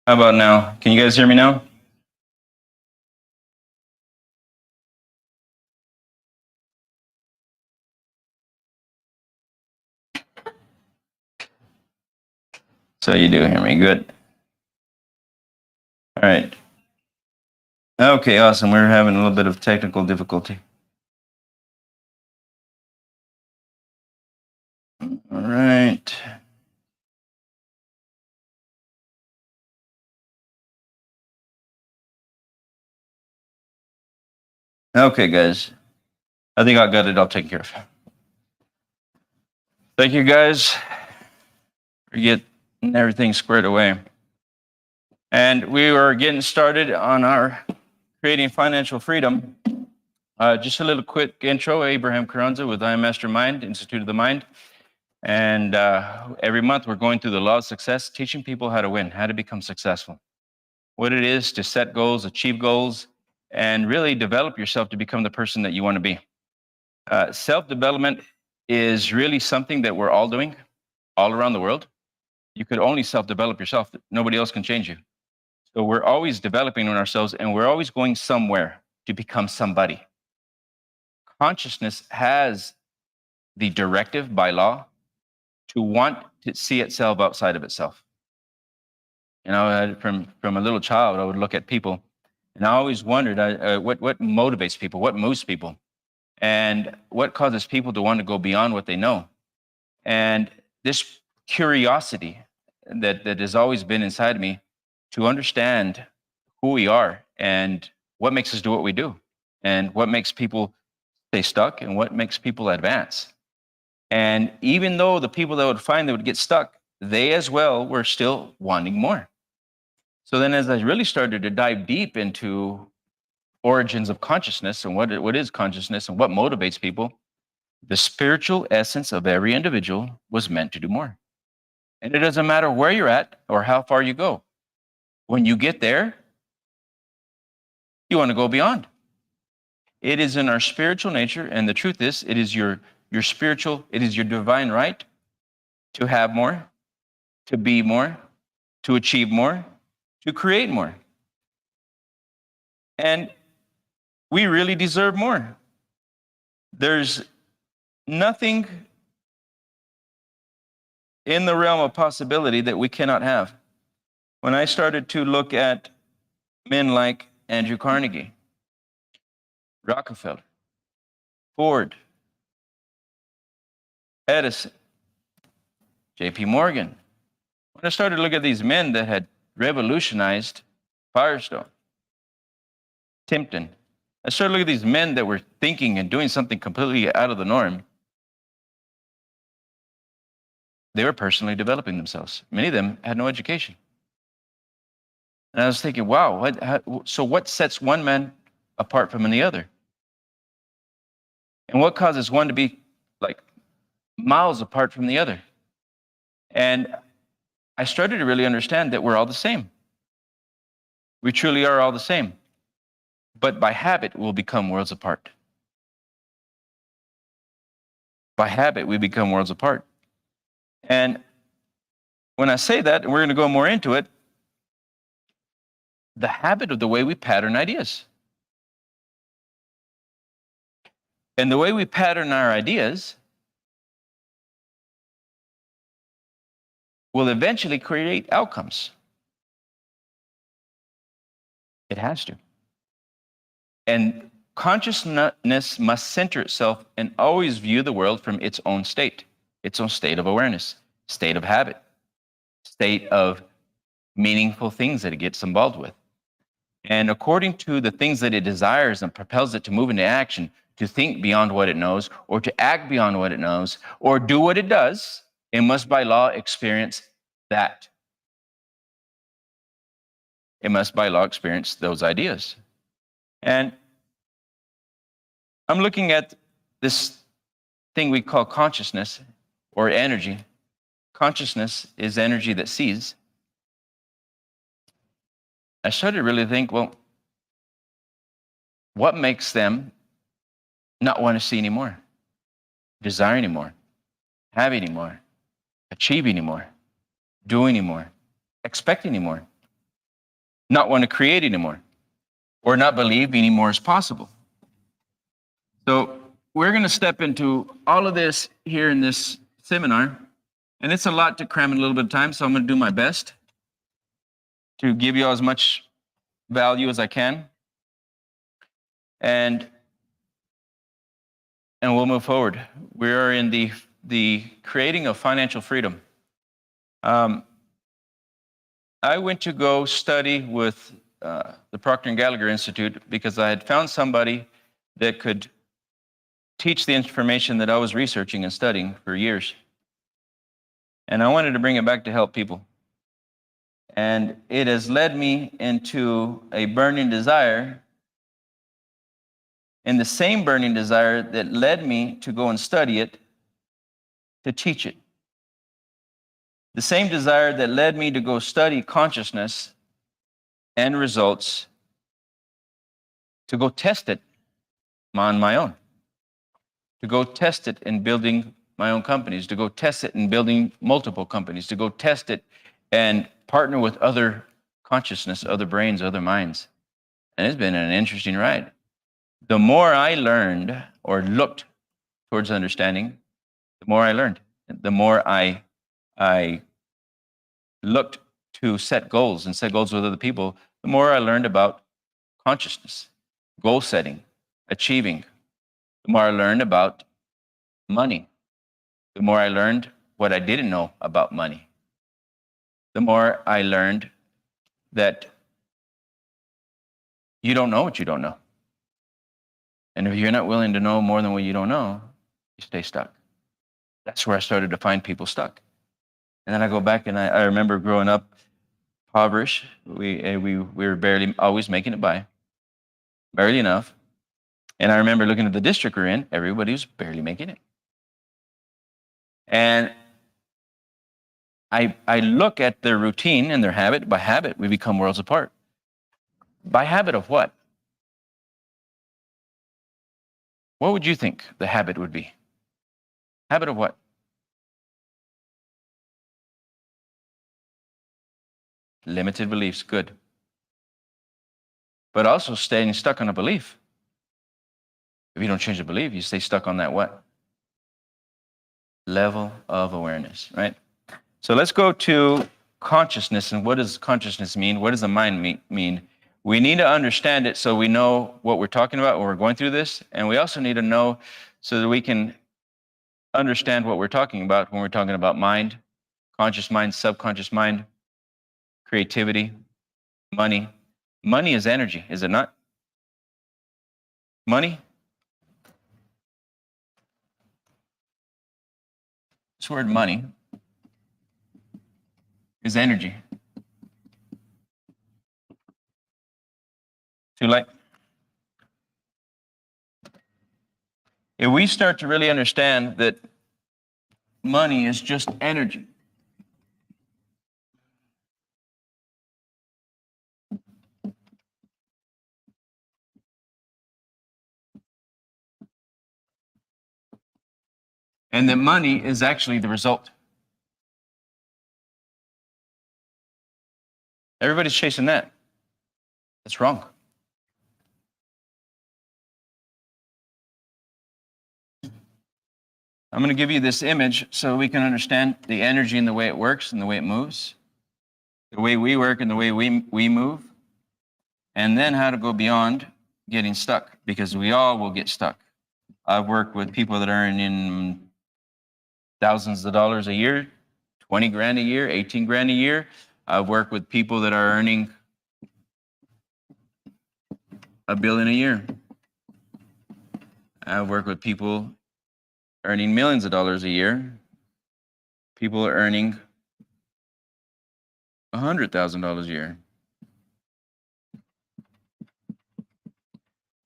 How about now? Can you guys hear me now? So you do hear me. Good. All right. Okay, awesome. We're having a little bit of technical difficulty. All right. Okay, guys. I think I got it all taken care of. Thank you, guys, for getting everything squared away. And we are getting started on our creating financial freedom. Just a little quick intro. Abraham Carranza with I Am Mastermind, Institute of the Mind. And every month we're going through the law of success, teaching people how to win, how to become successful, what it is to set goals, achieve goals, and really develop yourself to become the person that you want to be. Self-development is really something that we're all doing all around the world. You could only self-develop yourself. Nobody else can change you. So we're always developing on ourselves, and we're always going somewhere to become somebody. Consciousness has the directive by law to want to see itself outside of itself. You know, from a little child, I would look at people, and I always wondered what motivates people, what moves people, and what causes people to want to go beyond what they know. And this curiosity that has always been inside of me to understand who we are and what makes us do what we do, and what makes people stay stuck, and what makes people advance. And even though the people that would find that would get stuck, they as well were still wanting more. So then, as I really started to dive deep into origins of consciousness and what is consciousness and what motivates people, the spiritual essence of every individual was meant to do more. And it doesn't matter where you're at or how far you go. When you get there, you want to go beyond. It is in our spiritual nature, and the truth is, it is your spiritual, it is your divine right to have more, to be more, to achieve more, to create more. And we really deserve more. There's nothing in the realm of possibility that we cannot have. When I started to look at men like Andrew Carnegie, Rockefeller, Ford, Edison, J.P. Morgan, when I started to look at these men that had revolutionized Firestone, Tipton, I started looking at these men that were thinking and doing something completely out of the norm. They were personally developing themselves. Many of them had no education. And I was thinking, wow, so what sets one man apart from the other? And what causes one to be like miles apart from the other? And I started to really understand that we're all the same. We truly are all the same. But by habit, we'll become worlds apart. By habit, we become worlds apart. And when I say that, and we're going to go more into it, the habit of the way we pattern ideas. And the way we pattern our ideas will eventually create outcomes. It has to. And consciousness must center itself and always view the world from its own state of awareness, state of habit, state of meaningful things that it gets involved with. And according to the things that it desires and propels it to move into action, to think beyond what it knows, or to act beyond what it knows, or do what it does, it must by law experience that. It must by law experience those ideas. And I'm looking at this thing we call consciousness or energy. Consciousness is energy that sees. I started to really think, well, what makes them not want to see anymore, desire anymore, have anymore, achieve anymore, do anymore, expect anymore? not want to create anymore or not believe anymore is possible. So we're going to step into all of this here in this seminar, and it's a lot to cram in a little bit of time, so I'm going to do my best to give you all as much value as I can, and we'll move forward. We are in the creating of financial freedom. I went to go study with the Procter & Gallagher Institute because I had found somebody that could teach the information that I was researching and studying for years. And I wanted to bring it back to help people. And it has led me into a burning desire, and the same burning desire that led me to go and study it, to teach it. The same desire that led me to go study consciousness and results, to go test it on my own, to go test it in building my own companies, to go test it in building multiple companies, to go test it and partner with other consciousness, other brains, other minds. And it's been an interesting ride. The more I learned or looked towards understanding, the more I learned. The more I looked to set goals and set goals with other people, the more I learned about consciousness, goal setting, achieving. The more I learned about money, the more I learned what I didn't know about money. The more I learned that you don't know what you don't know. And if you're not willing to know more than what you don't know, you stay stuck. That's where I started to find people stuck. And then I go back and I remember growing up impoverished. We were barely always making it by, barely enough. And I remember looking at the district we're in, everybody was barely making it. And I look at their routine and their habit. By habit, we become worlds apart. By habit of what? What would you think the habit would be? Habit of what? Limited beliefs, good. But also staying stuck on a belief. If you don't change the belief, you stay stuck on that what? Level of awareness, right? So let's go to consciousness. And what does consciousness mean? What does the mind mean? We need to understand it so we know what we're talking about when we're going through this. And we also need to know so that we can understand what we're talking about when we're talking about mind, conscious mind, subconscious mind, creativity, money. Money is energy, is it not? Money? This word money is energy. Too late. If we start to really understand that money is just energy, and that money is actually the result. Everybody's chasing that. That's wrong. I'm going to give you this image so we can understand the energy and the way it works and the way it moves, the way we work and the way we move, and then how to go beyond getting stuck, because we all will get stuck. I've worked with people that are earning thousands of dollars a year, 20 grand a year, 18 grand a year. I've worked with people that are earning $1 billion a year. I've worked with people earning millions of dollars a year. People are earning $100,000 a year.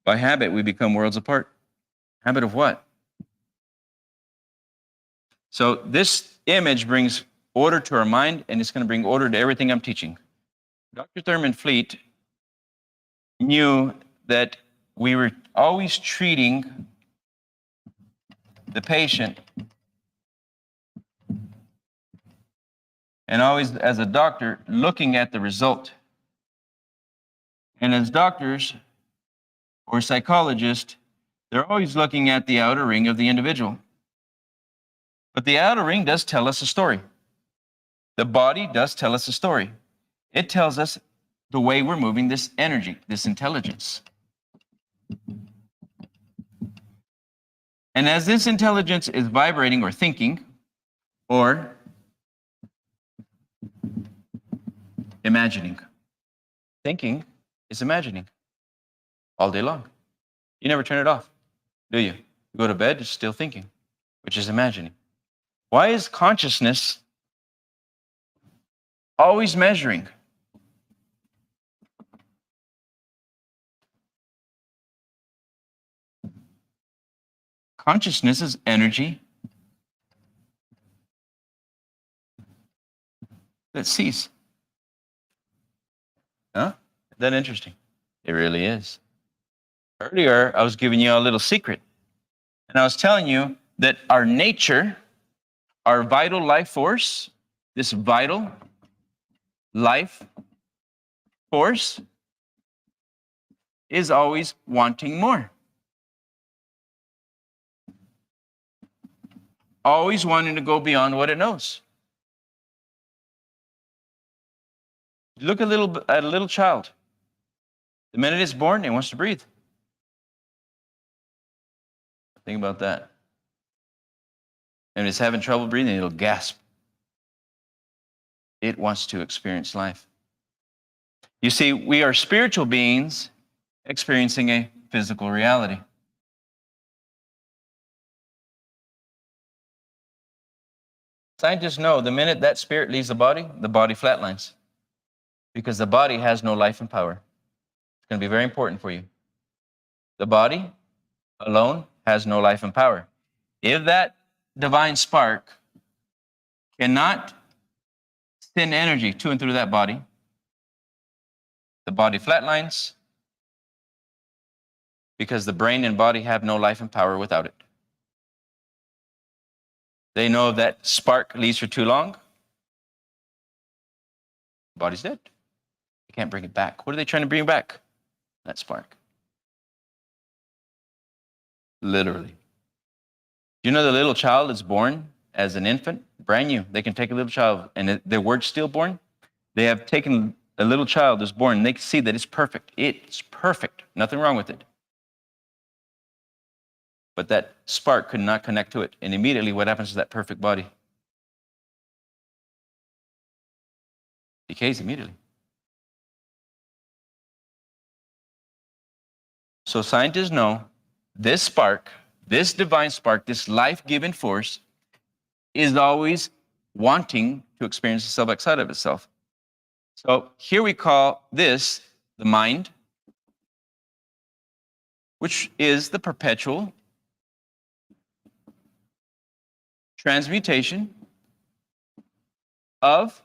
By habit, we become worlds apart. Habit of what? So this image brings order to our mind, and it's going to bring order to everything I'm teaching. Dr. Thurman Fleet knew that we were always treating the patient and always, as a doctor, looking at the result. And as doctors or psychologists, they're always looking at the outer ring of the individual. But the outer ring does tell us a story. The body does tell us a story. It tells us the way we're moving this energy, this intelligence. And as this intelligence is vibrating or thinking or imagining, thinking is imagining all day long. You never turn it off, do you? You go to bed, it's still thinking, which is imagining. Why is consciousness always measuring? Consciousness is energy that sees. Huh? Isn't that interesting? It really is. Earlier, I was giving you a little secret, and I was telling you that our nature, our vital life force, this vital life force is always wanting more. Always wanting to go beyond what it knows. Look at a little child. The minute it's born, it wants to breathe. Think about that. And it's having trouble breathing, it'll gasp. It wants to experience life. You see, we are spiritual beings experiencing a physical reality. Scientists know the minute that spirit leaves the body flatlines, because the body has no life and power. It's going to be very important for you. The body alone has no life and power. If that divine spark cannot send energy to and through that body, the body flatlines, because the brain and body have no life and power without it. They know if that spark leaves for too long, the body's dead. They can't bring it back. What are they trying to bring back? That spark. Literally. Do you know the little child is born as an infant, brand new? They can take a little child, and their word's stillborn. They have taken a little child that's born, and they can see that it's perfect. It's perfect. Nothing wrong with it. But that spark could not connect to it. And immediately, what happens to that perfect body? Decays immediately. So scientists know this spark, this divine spark, this life-giving force is always wanting to experience itself outside of itself. So here we call this the mind, which is the perpetual transmutation of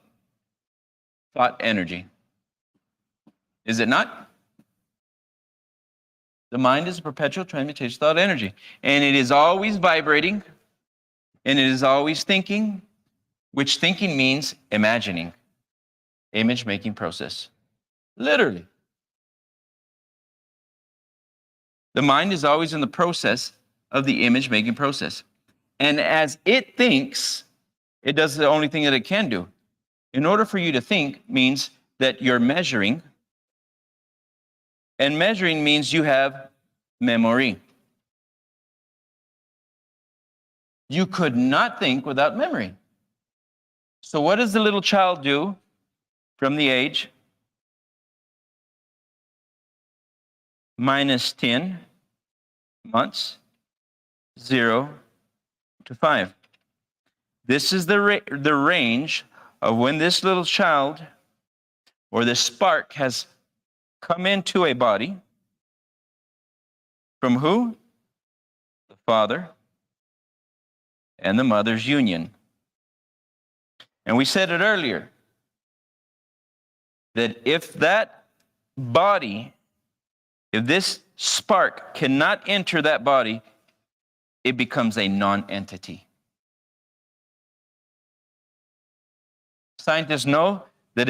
thought energy. Is it not? The mind is a perpetual transmutation of thought energy. And it is always vibrating, and it is always thinking, which thinking means imagining, image-making process. Literally. The mind is always in the process of the image-making process. And as it thinks, it does the only thing that it can do. In order for you to think means that you're measuring, and measuring means you have memory. You could not think without memory. So what does the little child do from the age minus 10 months, 0 to 5? This is the range of when this little child or this spark has come into a body. From who? The father and the mother's union. And we said it earlier, that if that body, if this spark cannot enter that body, it becomes a non-entity. Scientists know that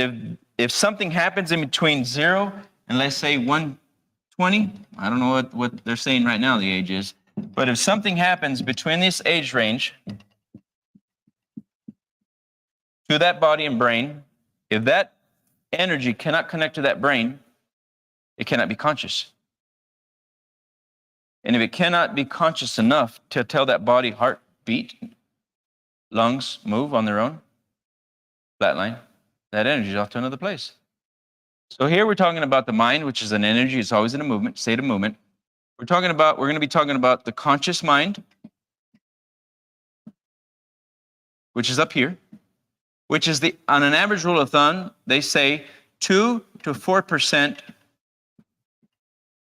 if something happens in between 0 and let's say 120, I don't know what they're saying right now the age is, but if something happens between this age range to that body and brain, if that energy cannot connect to that brain, it cannot be conscious. And if it cannot be conscious enough to tell that body heart beat, lungs move on their own, flatline, that energy is off to another place. So here we're talking about the mind, which is an energy. It's always in a movement, state of movement. We're going to be talking about the conscious mind, which is up here, which is on an average rule of thumb, they say 2 to 4%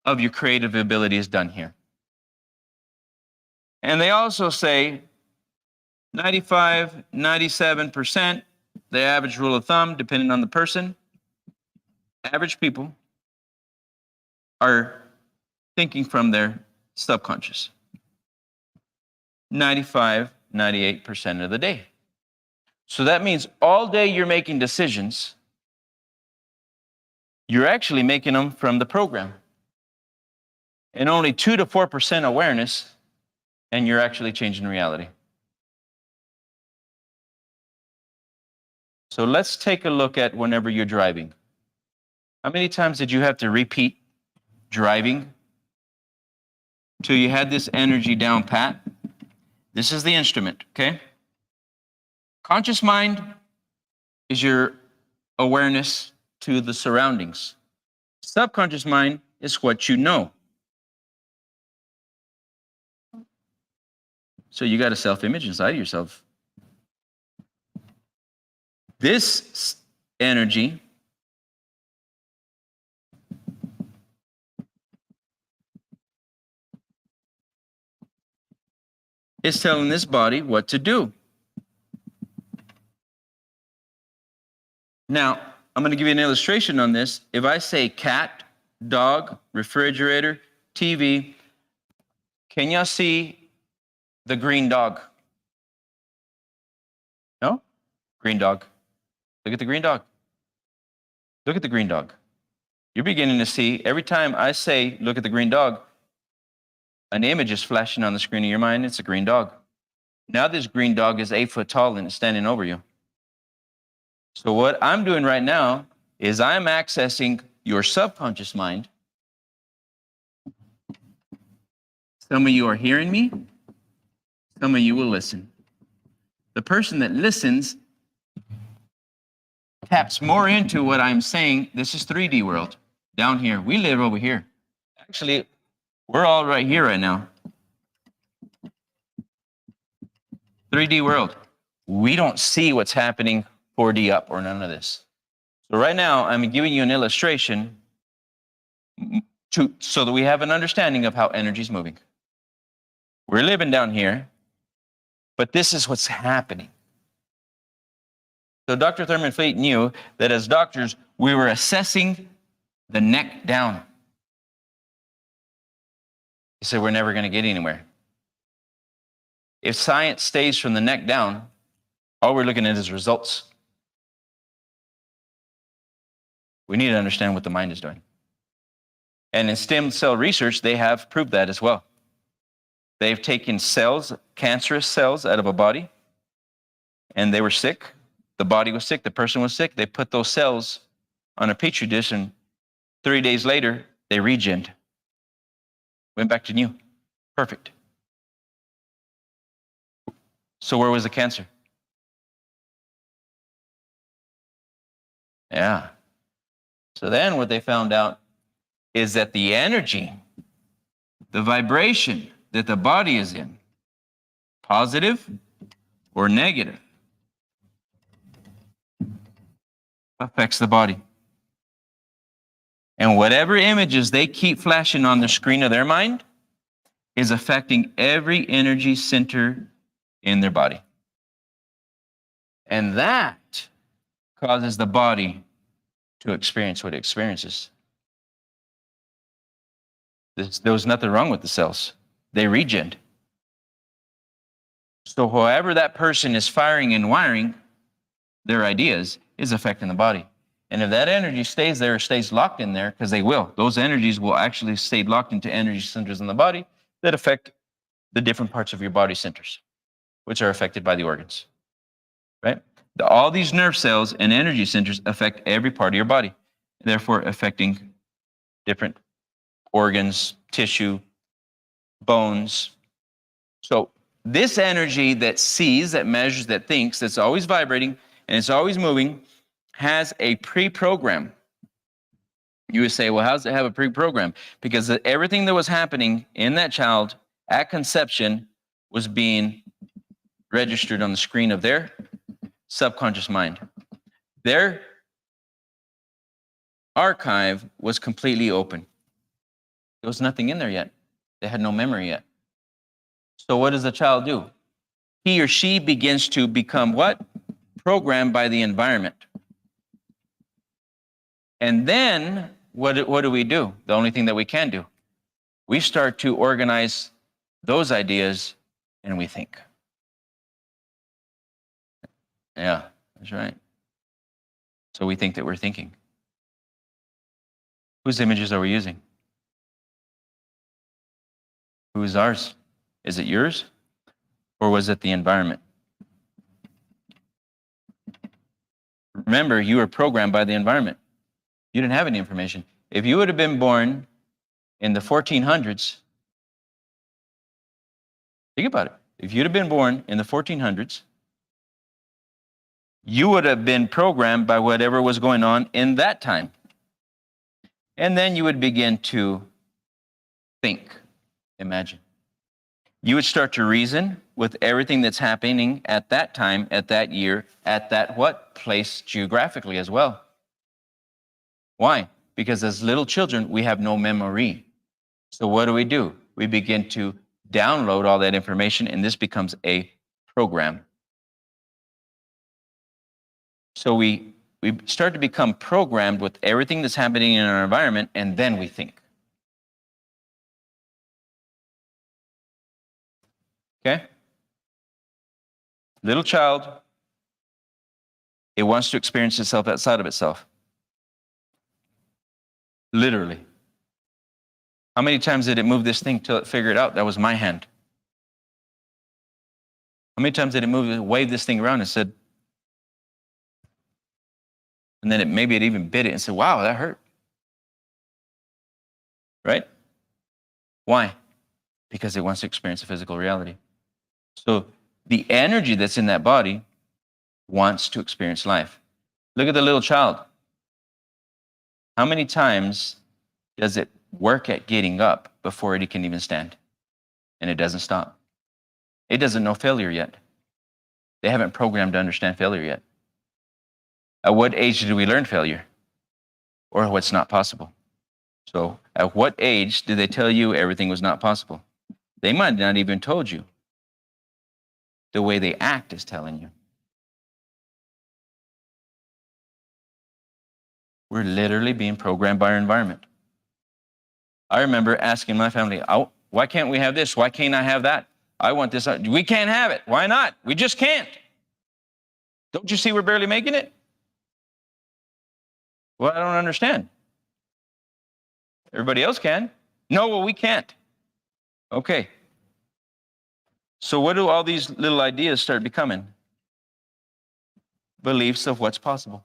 of your creative ability is done here. And they also say 95, 97%, the average rule of thumb, depending on the person, average people are thinking from their subconscious. 95, 98% of the day. So that means all day you're making decisions. You're actually making them from the program. And only 2 to 4% awareness, and you're actually changing reality. So let's take a look at whenever you're driving. How many times did you have to repeat driving till you had this energy down pat? This is the instrument, okay? Conscious mind is your awareness to the surroundings. Subconscious mind is what you know. So you got a self-image inside of yourself. This energy is telling this body what to do. Now, I'm going to give you an illustration on this. If I say cat, dog, refrigerator, TV, can y'all see the green dog? No? Green dog. Look at the green dog. Look at the green dog. You're beginning to see, every time I say, look at the green dog, an image is flashing on the screen of your mind. It's a green dog. Now this green dog is 8 foot tall and it's standing over you. So what I'm doing right now is I'm accessing your subconscious mind. Some of you are hearing me. Some of you will listen. The person that listens taps more into what I'm saying. This is 3D world. Down here. We live over here. Actually, we're all right here right now. 3D world. We don't see what's happening 4D up or none of this. So right now, I'm giving you an illustration so that we have an understanding of how energy is moving. We're living down here, but this is what's happening. So Dr. Thurman Fleet knew that as doctors, we were assessing the neck down. He said, we're never going to get anywhere. If science stays from the neck down, all we're looking at is results. We need to understand what the mind is doing. And in stem cell research, they have proved that as well. They've taken cells, cancerous cells out of a body, and they were sick. The body was sick, the person was sick. They put those cells on a petri dish, and 3 days later, they regened. Went back to new. Perfect. So where was the cancer? Yeah. So then what they found out is that the energy, the vibration that the body is in, positive or negative, affects the body. And whatever images they keep flashing on the screen of their mind is affecting every energy center in their body. And that causes the body to experience what it experiences. There was nothing wrong with the cells. They regened. So however that person is firing and wiring their ideas is affecting the body. And if that energy stays there, stays locked in there, because they will, those energies will actually stay locked into energy centers in the body that affect the different parts of your body centers, which are affected by the organs, right? All these nerve cells and energy centers affect every part of your body, therefore affecting different organs, tissue, bones. So this energy that sees, that measures, that thinks, that's always vibrating and it's always moving, has a pre-program. You would say, well, how does it have a pre-program? Because everything that was happening in that child at conception was being registered on the screen of their subconscious mind. Their archive was completely open. There was nothing in there yet. They had no memory yet. So what does the child do? He or she begins to become what? Programmed by the environment. And then what do we do? The only thing that we can do. We start to organize those ideas and we think. Yeah, that's right. So we think that we're thinking. Whose images are we using? Who's ours? Is it yours? Or was it the environment? Remember, you were programmed by the environment. You didn't have any information. If you would have been born in the 1400s, think about it. If you'd have been born in the 1400s, you would have been programmed by whatever was going on in that time. And then you would begin to think, imagine. You would start to reason with everything that's happening at that time, at that year, at that what? Place geographically as well. Why? Because as little children, we have no memory. So what do? We begin to download all that information, and this becomes a program. So we start to become programmed with everything that's happening in our environment, and then we think. Okay? Little child, it wants to experience itself outside of itself. Literally. How many times did it move this thing till it figured out that was my hand? How many times did it wave this thing around and said, and then maybe it even bit it and said, wow, that hurt. Right? Why? Because it wants to experience a physical reality. So the energy that's in that body wants to experience life. Look at the little child. How many times does it work at getting up before it can even stand? And it doesn't stop. It doesn't know failure yet. They haven't programmed to understand failure yet. At what age do we learn failure? Or what's not possible? So at what age did they tell you everything was not possible? They might not even told you. The way they act is telling you. We're literally being programmed by our environment. I remember asking my family, oh, why can't we have this? Why can't I have that? I want this. We can't have it. Why not? We just can't. Don't you see we're barely making it? Well, I don't understand. Everybody else can. No, well, we can't. Okay. So what do all these little ideas start becoming? Beliefs of what's possible.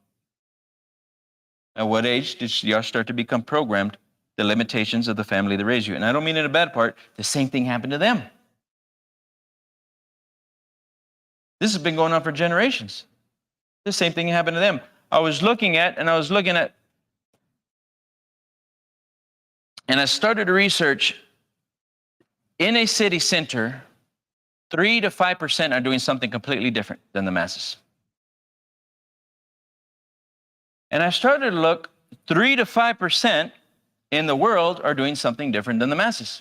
At what age did y'all start to become programmed the limitations of the family that raised you? And I don't mean in a bad part. The same thing happened to them. This has been going on for generations. The same thing happened to them. I was looking at, and I started to research in a city center, 3 to 5% are doing something completely different than the masses. And I started to look, 3 to 5% in the world are doing something different than the masses.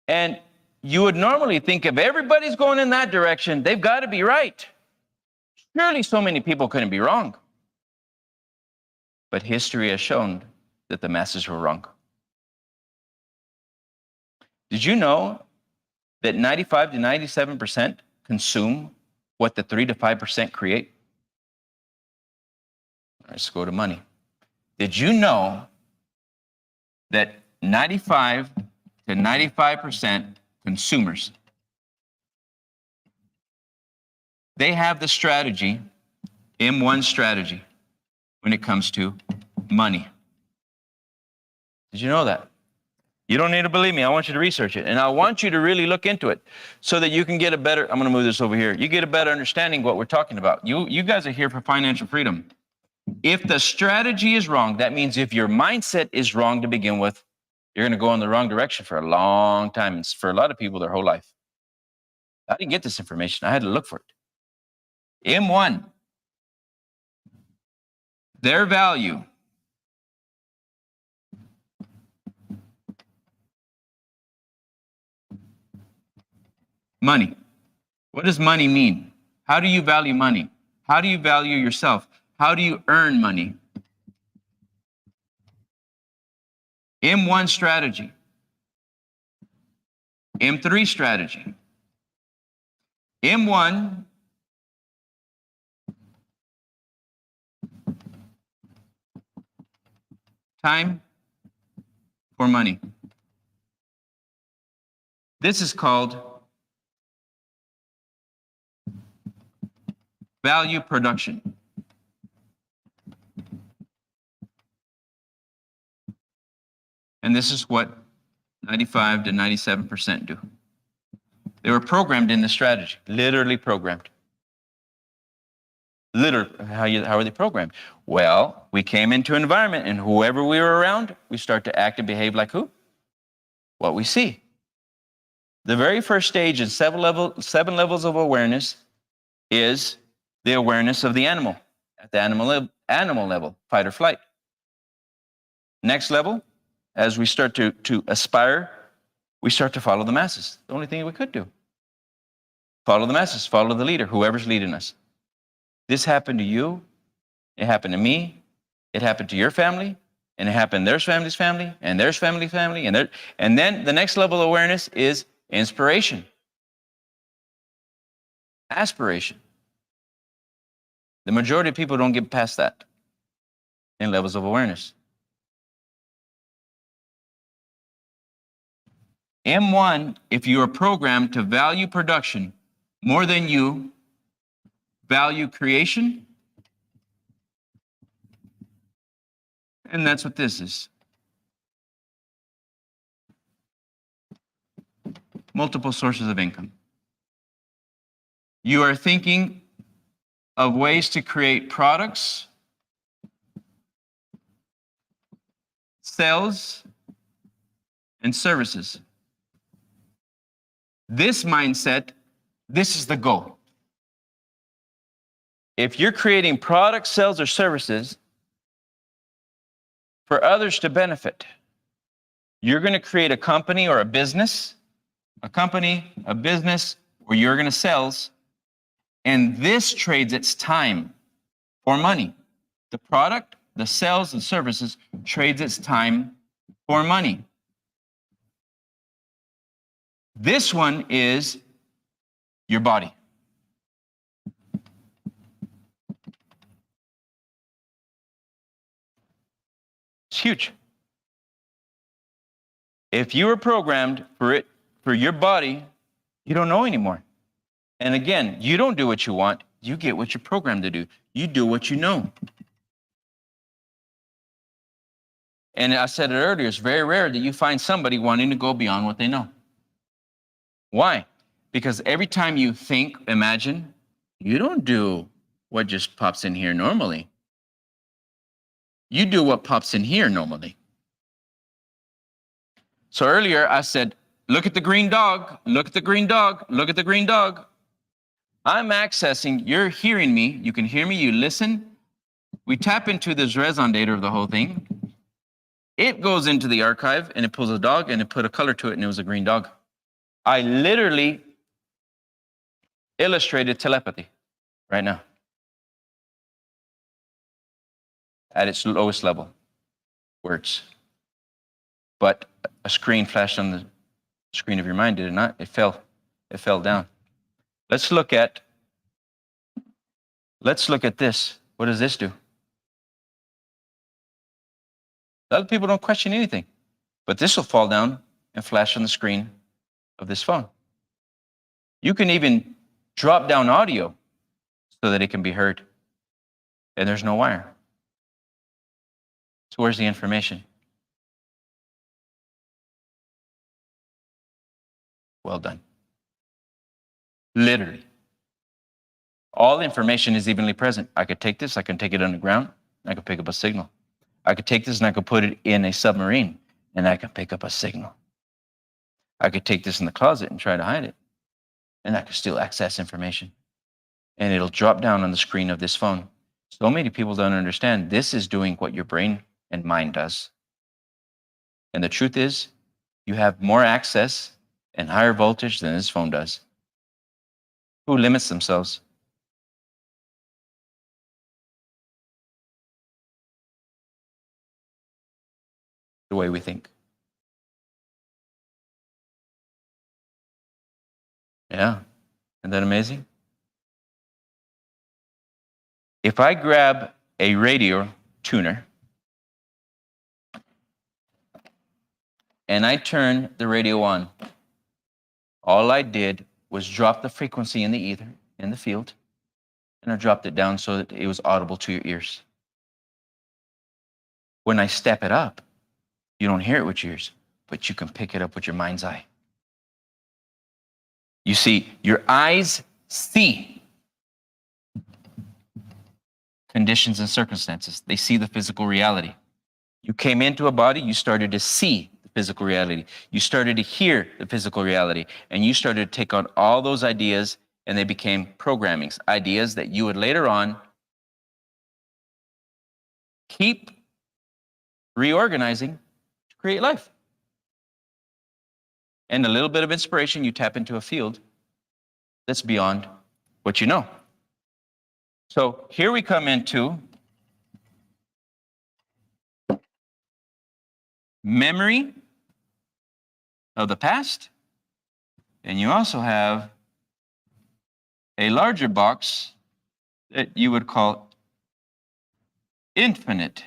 And you would normally think if everybody's going in that direction, they've got to be right. Surely so many people couldn't be wrong. But history has shown that the masses were wrong. Did you know that 95 to 97% consume what the 3 to 5% create? Let's go to money. Did you know that 95 to 95% consumers, they have the strategy, M1 strategy, when it comes to money? Did you know that? You don't need to believe me. I want you to research it. And I want you to really look into it so that you can get a better, I'm going to move this over here. You get a better understanding of what we're talking about. You guys are here for financial freedom. If the strategy is wrong, that means if your mindset is wrong to begin with, you're going to go in the wrong direction for a long time. It's for a lot of people, their whole life. I didn't get this information. I had to look for it. M1, their value. Money. What does money mean? How do you value money? How do you value yourself? How do you earn money? M1 strategy. M3 strategy. M1, time for money. This is called value production. And this is what 95 to 97% do. They were programmed in the strategy, literally programmed. Literally, how are they programmed? Well, we came into an environment, and whoever we were around, we start to act and behave like who? What we see. The very first stage in 7 levels of awareness is the awareness of the animal, at the animal level, fight or flight. Next level, as we start to aspire, we start to follow the masses. The only thing we could do. Follow the masses, follow the leader, whoever's leading us. This happened to you, it happened to me, it happened to your family, and it happened to their family's family, and their family's family, and then the next level of awareness is inspiration. Aspiration. The majority of people don't get past that in levels of awareness. M1, if you are programmed to value production more than you value creation, and that's what this is. Multiple sources of income. You are thinking of ways to create products, sales, and services. This mindset, this is the goal. If you're creating products, sales, or services for others to benefit, you're going to create a company or a business, where you're going to sell, and this trades its time for money. The product, the sales, and services trades its time for money. This one is your body. It's huge. If you were programmed for your body, you don't know anymore. And again, you don't do what you want, you get what you're programmed to do. You do what you know. And I said it earlier, it's very rare that you find somebody wanting to go beyond what they know. Why? Because every time you think, imagine, you don't do what just pops in here normally. You do what pops in here normally. So earlier I said, look at the green dog, look at the green dog, look at the green dog. I'm accessing, you're hearing me, you can hear me, you listen. We tap into this resonator of the whole thing. It goes into the archive and it pulls a dog and it put a color to it and it was a green dog. I literally illustrated telepathy right now at its lowest level, words. But a screen flashed on the screen of your mind, did it not? It fell down. Let's look at this. What does this do? Other people don't question anything. But this will fall down and flash on the screen of this phone. You can even drop down audio so that it can be heard. And there's no wire. So where's the information? Well done. Literally. All information is evenly present. I could take this, I can take it underground, and I could pick up a signal. I could take this and I could put it in a submarine, and I could pick up a signal. I could take this in the closet and try to hide it, and I could still access information. And it'll drop down on the screen of this phone. So many people don't understand this is doing what your brain and mind does. And the truth is, you have more access and higher voltage than this phone does. Who limits themselves? The way we think. Yeah. Isn't that amazing? If I grab a radio tuner and I turn the radio on, all I did was drop the frequency in the ether, in the field, and I dropped it down so that it was audible to your ears. When I step it up, you don't hear it with your ears, but you can pick it up with your mind's eye. You see, your eyes see conditions and circumstances. They see the physical reality. You came into a body, you started to see the physical reality. You started to hear the physical reality, and you started to take on all those ideas, and they became programmings, ideas that you would later on keep reorganizing to create life. And a little bit of inspiration, you tap into a field that's beyond what you know. So here we come into memory of the past, and you also have a larger box that you would call infinite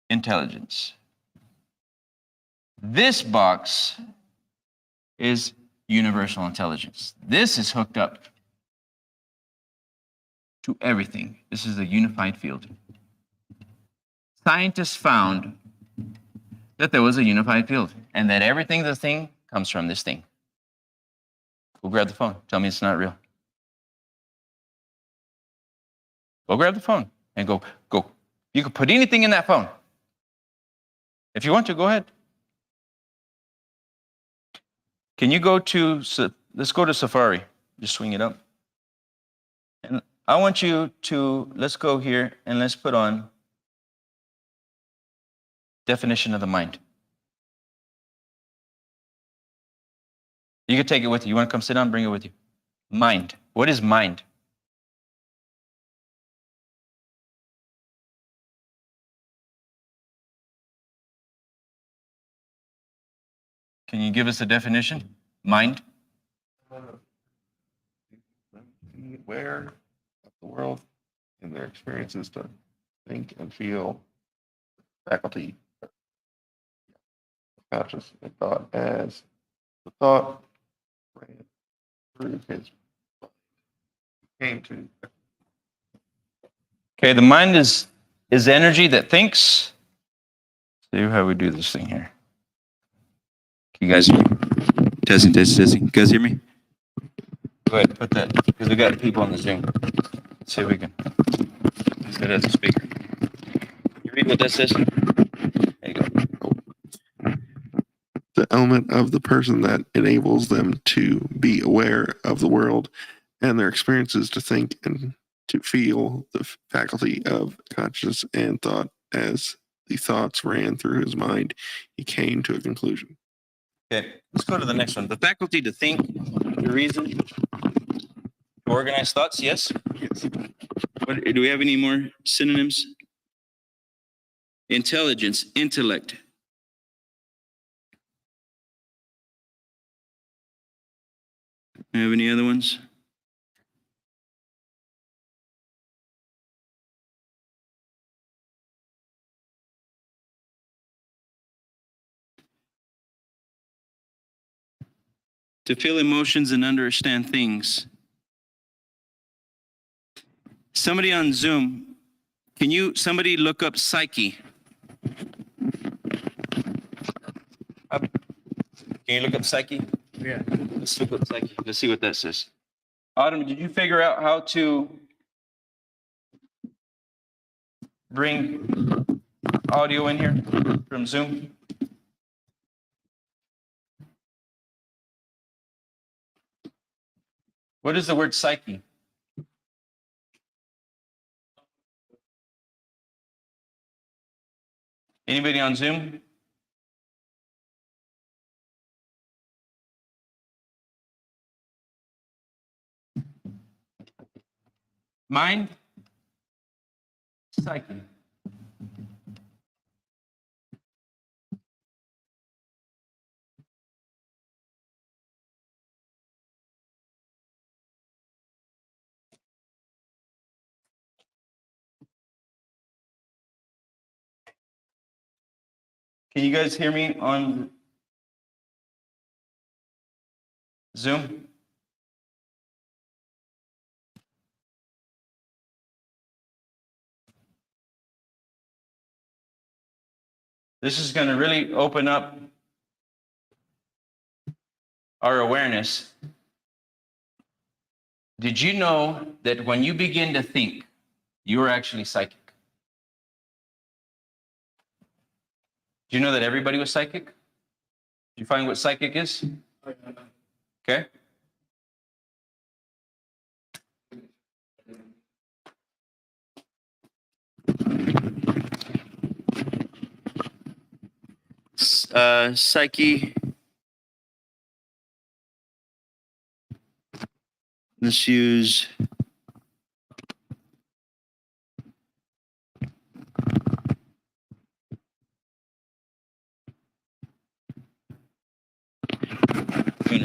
intelligence. This box is universal intelligence. This is hooked up to everything. This is a unified field. Scientists found that there was a unified field and that everything, the thing, comes from this thing. Go grab the phone. Tell me it's not real. Go grab the phone and go. You can put anything in that phone. If you want to, go ahead. Can you go to, let's go to Safari. Just swing it up. And I want you to, let's go here and let's put on definition of the mind. You can take it with you. You want to come sit down? Bring it with you. Mind. What is mind? Can you give us a definition? Mind? Be aware of the world and their experiences to think and feel faculty conscious and thought as the thought ran through his mind. Came to Okay, the mind is energy that thinks. See how we do this thing here. Can you guys testing? You guys hear me? Go ahead, put that, because we got people on the Zoom. Let's see if we can use that as a speaker. You read what that says? There you go. the element of the person that enables them to be aware of the world and their experiences to think and to feel the faculty of consciousness and thought as the thoughts ran through his mind, he came to a conclusion. Okay, let's go to the next one. The faculty to think, to reason, to organize thoughts, yes? Yes. Do we have any more synonyms? Intelligence, intellect. Have any other ones? to feel emotions and understand things. Somebody on Zoom, somebody look up psyche? Can you look up psyche? Yeah. Let's look up psyche. Let's see what that says. Autumn, did you figure out how to bring audio in here from Zoom? What is the word psyche? Anybody on Zoom? Mind? Psyche. Can you guys hear me on Zoom? This is going to really open up our awareness. Did you know that when you begin to think, you are actually psychic? Do you know that everybody was psychic? Did you find what psychic is? Okay. Psyche. Let's use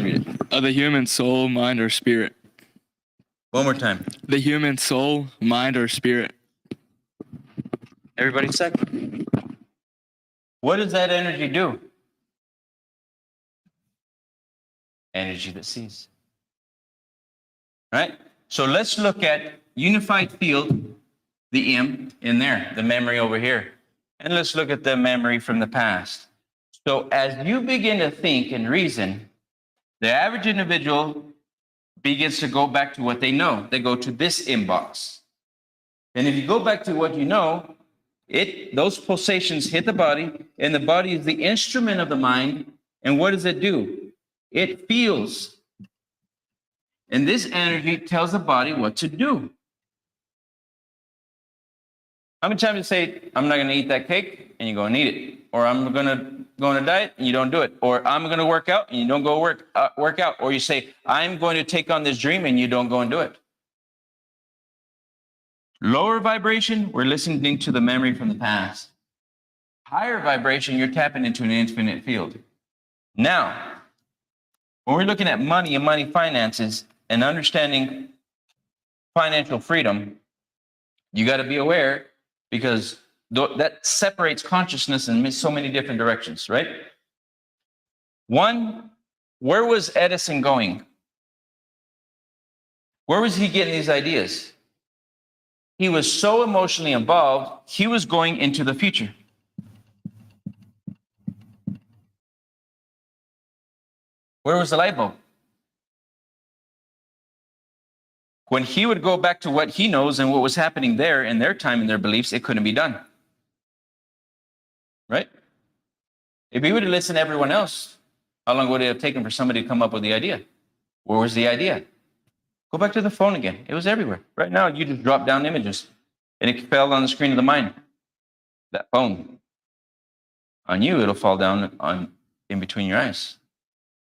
read it. Of the human soul, mind, or spirit. One more time. The human soul, mind, or spirit. Everybody psychic. What does that energy do? Energy that sees. Right? So let's look at unified field, the M in there, the memory over here. And let's look at the memory from the past. So as you begin to think and reason, the average individual begins to go back to what they know. They go to this inbox. And if you go back to what you know, those pulsations hit the body, and the body is the instrument of the mind. And what does it do? It feels. And this energy tells the body what to do. How many times you say, I'm not going to eat that cake, and you go and eat it? Or I'm going to go on a diet, and you don't do it? Or I'm going to work out, and you don't go work out? Or you say, I'm going to take on this dream, and you don't go and do it? Lower vibration, we're listening to the memory from the past. Higher vibration, you're tapping into an infinite field. Now, when we're looking at money and money finances and understanding financial freedom, you got to be aware, because that separates consciousness in so many different directions, right? One, where was Edison going? Where was he getting these ideas? He was so emotionally involved, he was going into the future. Where was the light bulb? When he would go back to what he knows and what was happening there in their time and their beliefs, it couldn't be done. Right? If he would have listened to everyone else, how long would it have taken for somebody to come up with the idea? Where was the idea? Go back to the phone again. It was everywhere. Right now, you just drop down images, and it fell on the screen of the mind. That phone. On you, it'll fall down in between your eyes,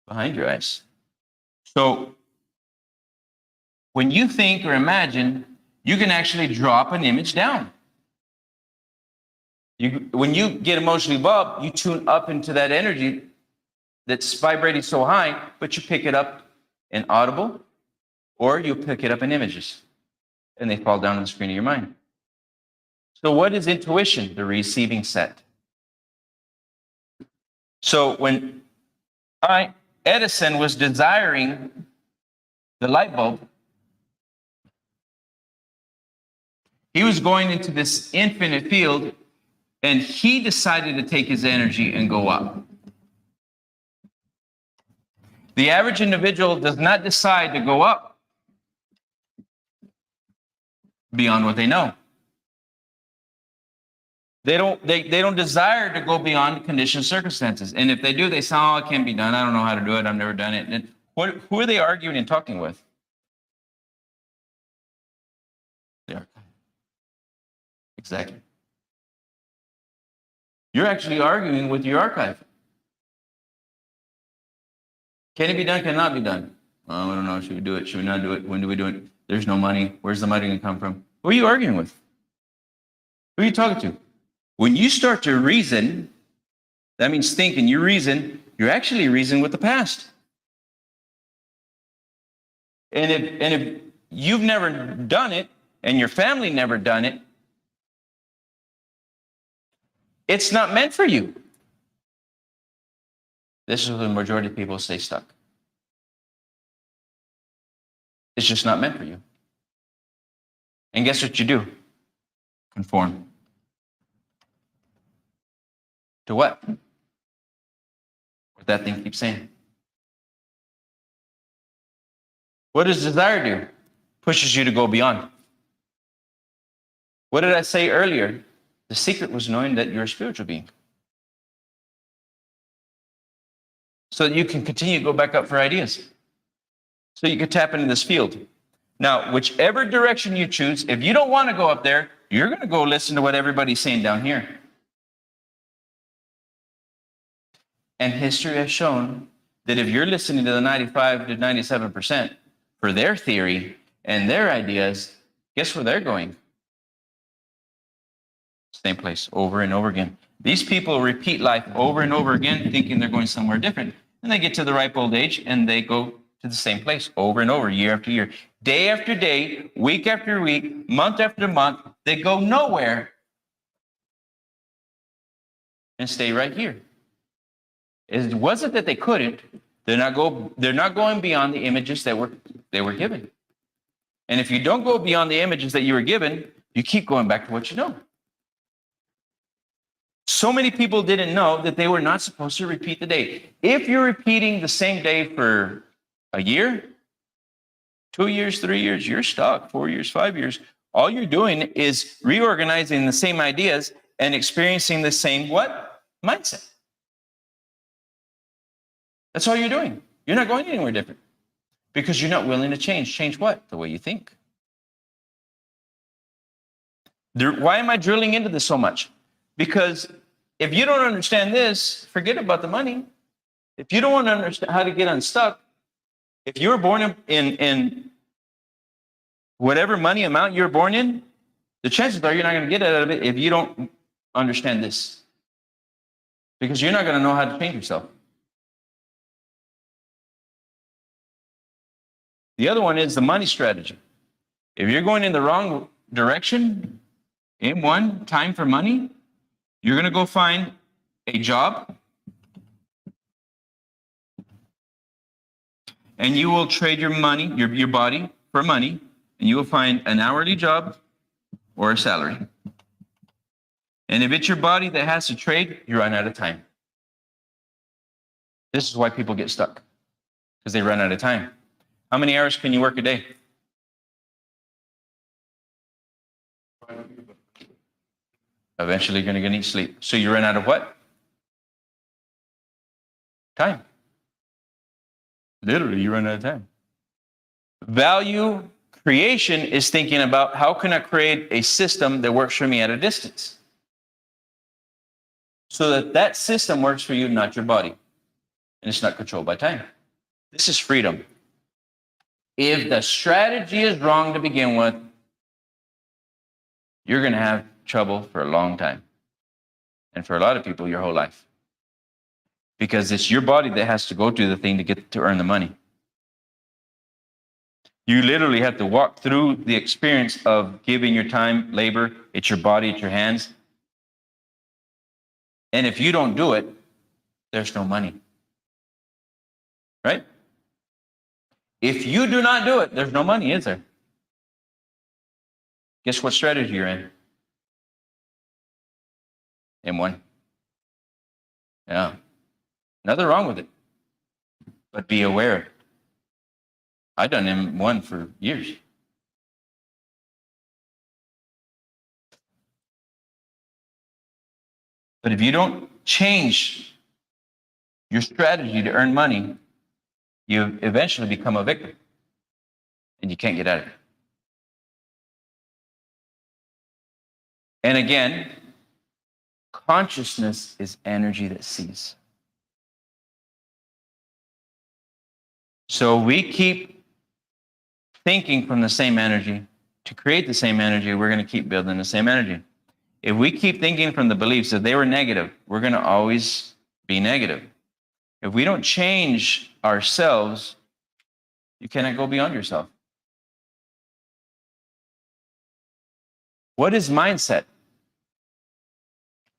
behind your eyes. So when you think or imagine, you can actually drop an image down. When you get emotionally involved, you tune up into that energy that's vibrating so high, but you pick it up in audible, or you pick it up in images, and they fall down on the screen of your mind. So what is intuition? The receiving set. So when I Edison was desiring the light bulb, he was going into this infinite field, and he decided to take his energy and go up. The average individual does not decide to go up beyond what they know. They don't desire to go beyond conditioned circumstances. And if they do, they say, oh, it can't be done. I don't know how to do it. I've never done it. And who are they arguing and talking with? The archive. Exactly. You're actually arguing with your archive. Can it be done? Can it not be done? Oh, I don't know. Should we do it? Should we not do it? When do we do it? There's no money. Where's the money going to come from? Who are you arguing with? Who are you talking to? When you start to reason, that means think, and you reason, you're actually reasoning with the past. And if you've never done it, and your family never done it, it's not meant for you. This is when the majority of people stay stuck. It's just not meant for you. And guess what you do? Conform. To what? What that thing keeps saying. What does desire do? Pushes you to go beyond. What did I say earlier? The secret was knowing that you're a spiritual being. So that you can continue to go back up for ideas. So you can tap into this field. Now, whichever direction you choose, if you don't want to go up there, you're going to go listen to what everybody's saying down here. And history has shown that if you're listening to the 95 to 97% for their theory and their ideas, guess where they're going? Same place over and over again. These people repeat life over and over again, thinking they're going somewhere different. And they get to the ripe old age and they go to the same place over and over, year after year, day after day, week after week, month after month. They go nowhere and stay right here. It wasn't that they couldn't. They're not going beyond the images that they were given. And if you don't go beyond the images that you were given, you keep going back to what you know. So many people didn't know that they were not supposed to repeat the day. If you're repeating the same day for a year, 2 years, 3 years, you're stuck. 4 years, 5 years. All you're doing is reorganizing the same ideas and experiencing the same what? Mindset. That's all you're doing. You're not going anywhere different because you're not willing to change. Change what? The way you think. Why am I drilling into this so much? Because if you don't understand this, forget about the money. If you don't want to understand how to get unstuck, if you were born in whatever money amount you're born in, the chances are you're not going to get out of it if you don't understand this. Because you're not going to know how to change yourself. The other one is the money strategy. If you're going in the wrong direction, in one, time for money, you're going to go find a job and you will trade your money, your body for money, and you will find an hourly job or a salary. And if it's your body that has to trade, you run out of time. This is why people get stuck, because they run out of time. How many hours can you work a day? Eventually, you're going to need sleep. So you run out of what? Time. Literally, you run out of time. Value creation is thinking about how can I create a system that works for me at a distance, so that that system works for you, not your body, and it's not controlled by time. This is freedom. If the strategy is wrong to begin with, you're going to have trouble for a long time. And for a lot of people, your whole life. Because it's your body that has to go do the thing to earn the money. You literally have to walk through the experience of giving your time, labor. It's your body, it's your hands. And if you don't do it, there's no money. right? If you do not do it, there's no money, is there? Guess what strategy you're in? M1. Yeah. Nothing wrong with it. But be aware. I've done M1 for years. But if you don't change your strategy to earn money, you eventually become a victim. And you can't get out of it. And again, consciousness is energy that sees. So we keep thinking from the same energy to create the same energy, we're going to keep building the same energy. If we keep thinking from the beliefs that they were negative, we're going to always be negative. If we don't change ourselves, you cannot go beyond yourself. What is mindset?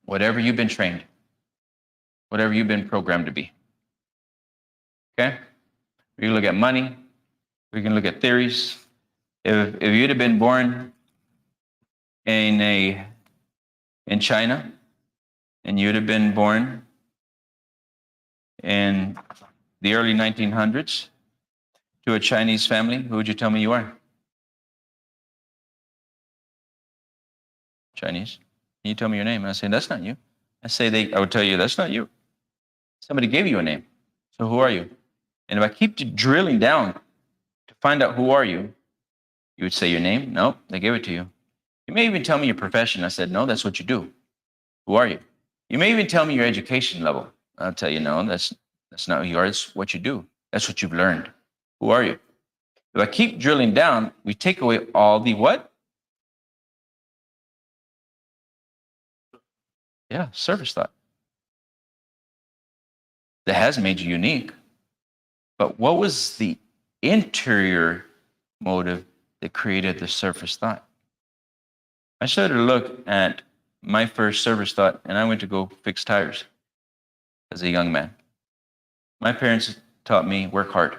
Whatever you've been trained, whatever you've been programmed to be. Okay? We can look at money. We can look at theories. If you'd have been born in China, and you'd have been born in the early 1900s to a Chinese family, who would you tell me you are? Chinese. Can you tell me your name? And I say, that's not you. I would tell you, that's not you. Somebody gave you a name. So who are you? And if I keep drilling down to find out who are you, you would say your name. No, they gave it to you. You may even tell me your profession. I said, no, that's what you do. Who are you? You may even tell me your education level. I'll tell you, no, that's not who you are. It's what you do. That's what you've learned. Who are you? If I keep drilling down, we take away all the what? Yeah, surface thought. That has made you unique. But what was the interior motive that created the surface thought? I started to look at my first surface thought, and I went to go fix tires as a young man. My parents taught me work hard.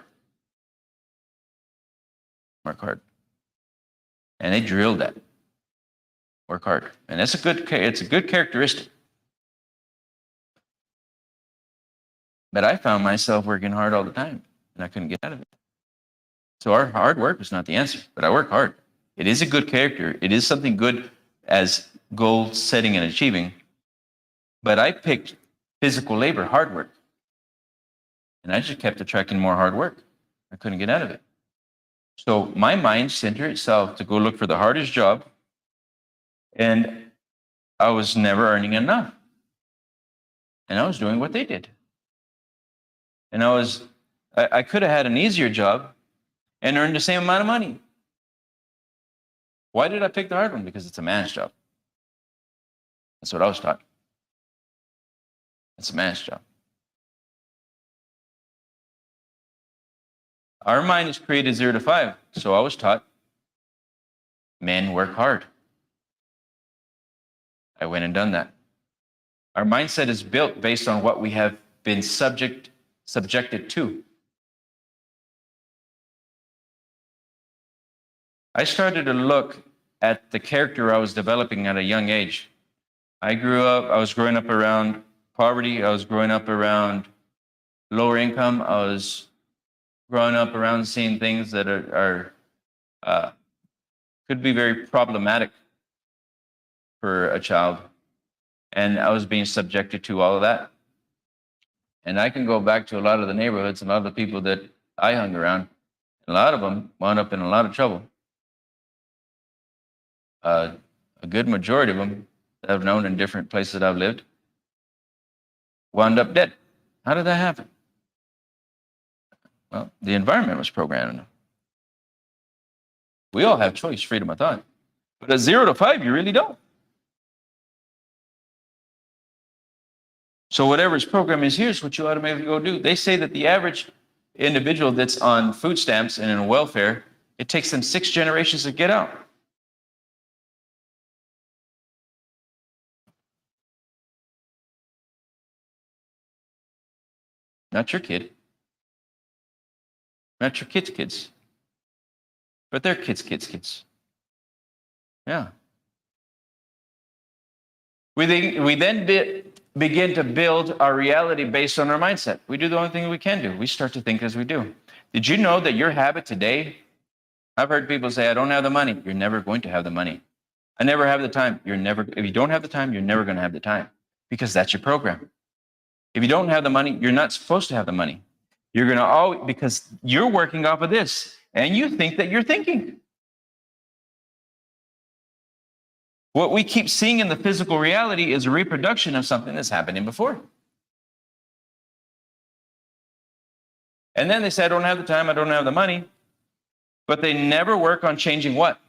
Work hard. And they drilled that. Work hard. And it's a good characteristic. But I found myself working hard all the time, and I couldn't get out of it. So our hard work is not the answer, but I work hard. It is a good character. It is something good as goal setting and achieving. But I picked physical labor, hard work. And I just kept attracting more hard work. I couldn't get out of it. So my mind centered itself to go look for the hardest job, and I was never earning enough. And I was doing what they did. And I could have had an easier job and earned the same amount of money. Why did I pick the hard one? Because it's a man's job. That's what I was taught. It's a man's job. Our mind is created 0 to 5. So I was taught men work hard. I went and done that. Our mindset is built based on what we have been subjected to. I started to look at the character I was developing at a young age. I was growing up around poverty. I was growing up around lower income. I was growing up around seeing things that could be very problematic for a child. And I was being subjected to all of that. And I can go back to a lot of the neighborhoods and a lot of the people that I hung around. A lot of them wound up in a lot of trouble. A good majority of them that I've known in different places that I've lived wound up dead. How did that happen? Well, the environment was programming them. We all have choice, freedom of thought. But at 0 to 5, you really don't. So whatever's program is here is what you automatically go do. They say that the average individual that's on food stamps and in welfare, it takes them 6 generations to get out. Not your kid. Not your kids. But they're kids. Yeah. We then begin to build our reality based on our mindset. We do the only thing we can do. We start to think as we do. Did you know that your habit today, I've heard people say, I don't have the money. You're never going to have the money. I never have the time. If you don't have the time, you're never going to have the time, because that's your program. If you don't have the money, you're not supposed to have the money. You're going to always, because you're working off of this and you think that you're thinking. What we keep seeing in the physical reality is a reproduction of something that's happening before. And then they say, I don't have the time, I don't have the money, but they never work on changing what?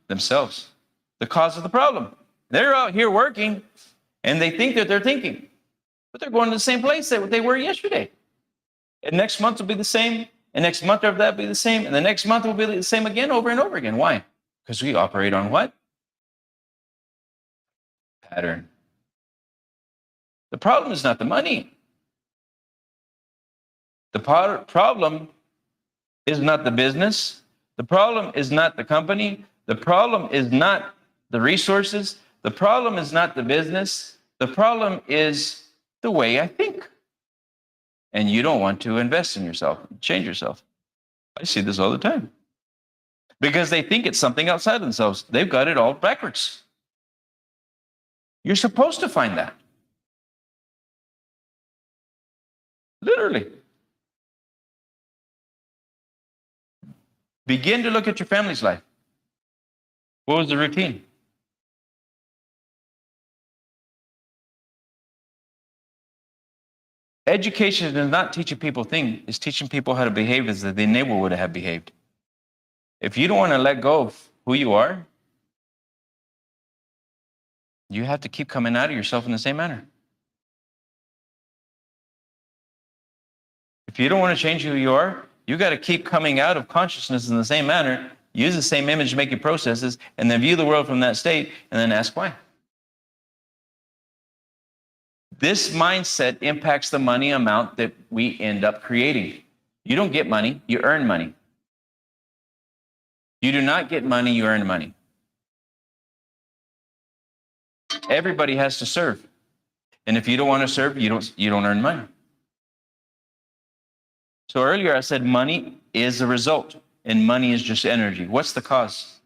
Themselves. The cause of the problem. They're out here working and they think that they're thinking, but they're going to the same place that they were yesterday. And next month will be the same, and next month after that will be the same, and the next month will be the same again, over and over again. Why? Because we operate on what? Pattern. The problem is not the money. The problem is not the business. The problem is not the company. The problem is not the resources. The problem is not the business. The problem is the way I think. And you don't want to invest in yourself, change yourself. I see this all the time. Because they think it's something outside of themselves. They've got it all backwards. You're supposed to find that. Literally. Begin to look at your family's life. What was the routine? Education is not teaching people things, it's teaching people how to behave as the neighbor would have behaved. If you don't want to let go of who you are, you have to keep coming out of yourself in the same manner. If you don't want to change who you are, you got to keep coming out of consciousness in the same manner, use the same image-making processes, and then view the world from that state, and then ask why. This mindset impacts the money amount that we end up creating. You don't get money, you earn money. You do not get money, you earn money. Everybody has to serve. And if you don't want to serve, you don't earn money. So earlier I said money is the result, and money is just energy. What's the cause?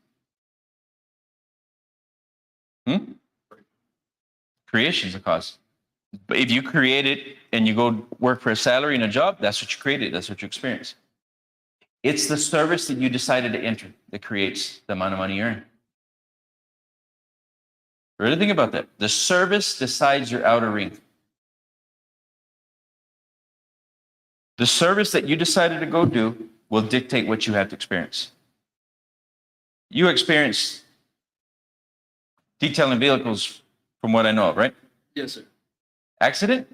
Creation is the cause. But if you create it and you go work for a salary and a job, that's what you created, that's what you experience. It's the service that you decided to enter that creates the amount of money you earn. Really think about that. The service decides your outer ring. The service that you decided to go do will dictate what you have to experience. You experience detailing vehicles from what I know of, right? Yes, sir. Accident?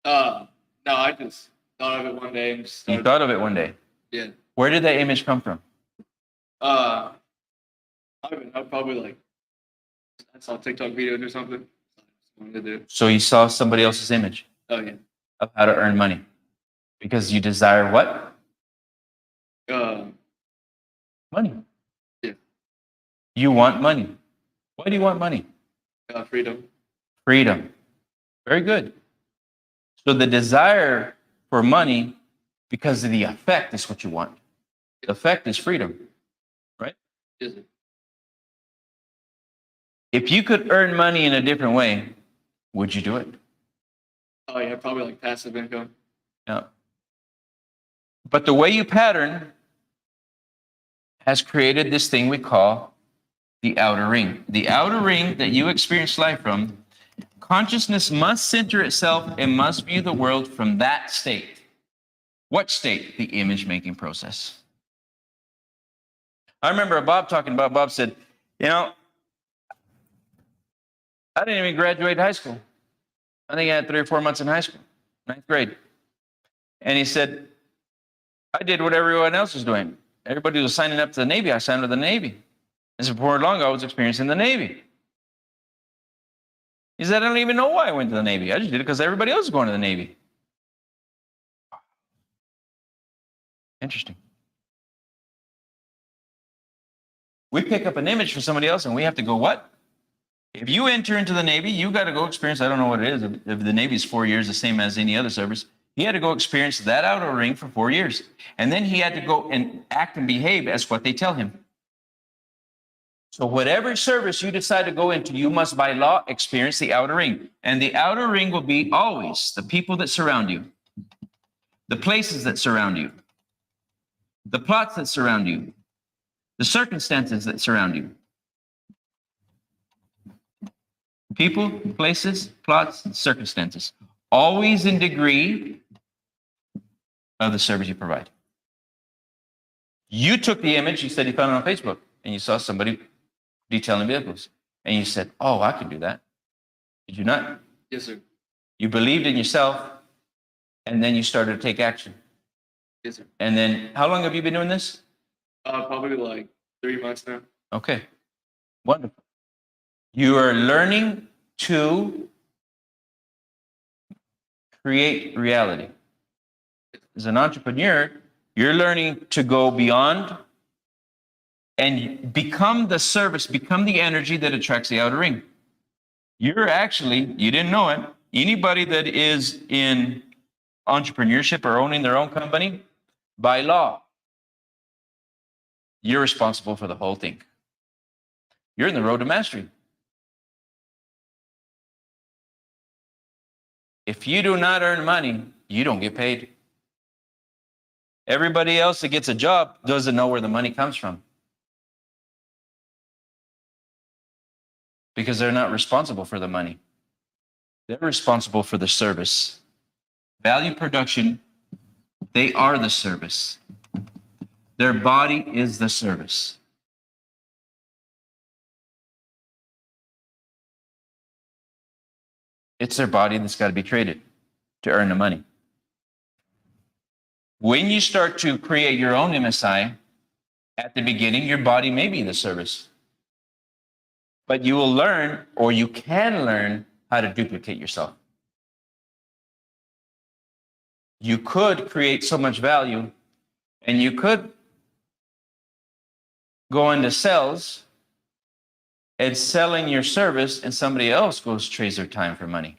No, I just thought of it one day and just You started. thought of it one day. Yeah. Where did that image come from? I don't even know, probably like I saw TikTok videos or something. I just wanted to do. So you saw somebody else's image Oh yeah. of how to earn money. Because you desire what? Money. Yeah. You want money. Why do you want money? Freedom. Freedom. Very good. So the desire for money, because of the effect, is what you want. The effect is freedom, right? Yes, sir. If you could earn money in a different way, would you do it? Oh yeah, probably like passive income. Yeah. But the way you pattern has created this thing we call the outer ring. The outer ring that you experience life from, consciousness must center itself and must view the world from that state. What state? The image-making process. I remember Bob talking about, Bob said, you know, I didn't even graduate high school. I think I had 3 or 4 months in high school, 9th grade. And he said, I did what everyone else was doing. Everybody was signing up to the Navy. I signed with the Navy. And so before long, I was experiencing the Navy. He said, I don't even know why I went to the Navy. I just did it because everybody else was going to the Navy. Interesting. We pick up an image for somebody else and we have to go, what? If you enter into the Navy, you got to go experience, I don't know what it is. If the Navy is 4 years, the same as any other service, he had to go experience that outer ring for 4 years. And then he had to go and act and behave as what they tell him. So whatever service you decide to go into, you must by law experience the outer ring. And the outer ring will be always the people that surround you, the places that surround you, the plots that surround you, the circumstances that surround you. People, places, plots, circumstances. Always in degree of the service you provide. You took the image, you said you found it on Facebook, and you saw somebody detailing vehicles. And you said, oh, I can do that. Did you not? Yes, sir. You believed in yourself, and then you started to take action. Yes, sir. And then, how long have you been doing this? Probably like 3 months now. Okay, wonderful. You are learning to create reality. As an entrepreneur, you're learning to go beyond and become the service, become the energy that attracts the outer ring. You're actually, you didn't know it, anybody that is in entrepreneurship or owning their own company, by law, you're responsible for the whole thing. You're in the road to mastery. If you do not earn money, you don't get paid. Everybody else that gets a job doesn't know where the money comes from, because they're not responsible for the money. They're responsible for the service. Value production, they are the service. Their body is the service. It's their body that's got to be traded to earn the money. When you start to create your own MSI, at the beginning, your body may be the service. But you will learn, or you can learn, how to duplicate yourself. You could create so much value, and you could go into sales and selling your service, and somebody else goes trades their time for money.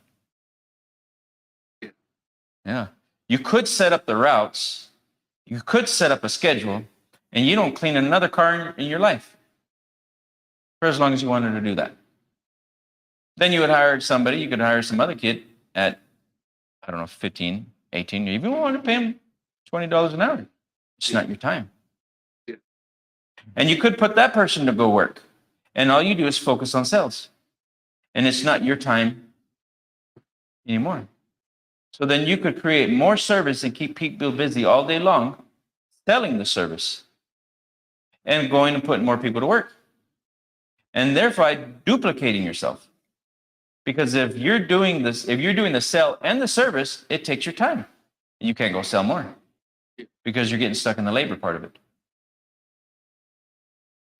Yeah. You could set up the routes, you could set up a schedule, and you don't clean another car in your life for as long as you wanted to do that. Then you would hire somebody, you could hire some other kid at, I don't know, 15, 18, you even want to pay him $20 an hour. It's not your time. And you could put that person to go work, and all you do is focus on sales. And it's not your time anymore. So then you could create more service and keep people busy all day long selling the service and going and putting more people to work. And therefore duplicating yourself. Because if you're doing this, if you're doing the sell and the service, it takes your time. You can't go sell more because you're getting stuck in the labor part of it.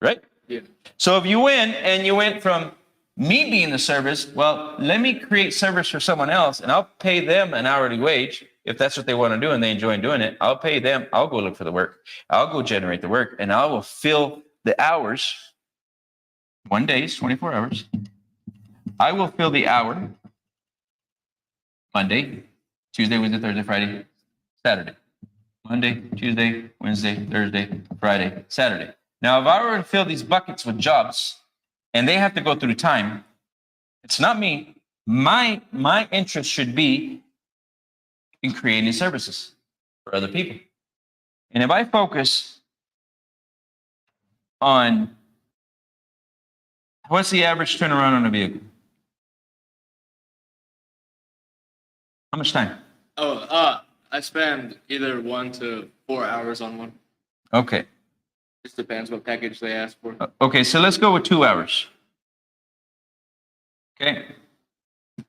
Right? Yeah. So if you win and you went from me being the service, well, let me create service for someone else and I'll pay them an hourly wage if that's what they want to do and they enjoy doing it. I'll pay them. I'll go look for the work. I'll go generate the work and I will fill the hours. 1 day is 24 hours. I will fill the hour Monday, Tuesday, Wednesday, Thursday, Friday, Saturday. Monday, Tuesday, Wednesday, Thursday, Friday, Saturday. Now, if I were to fill these buckets with jobs and they have to go through time, it's not me. My interest should be in creating services for other people. And if I focus on what's the average turnaround on a vehicle? How much time? I spend either 1 to 4 hours on one. Okay. Just depends what package they ask for. Okay, so let's go with 2 hours. Okay.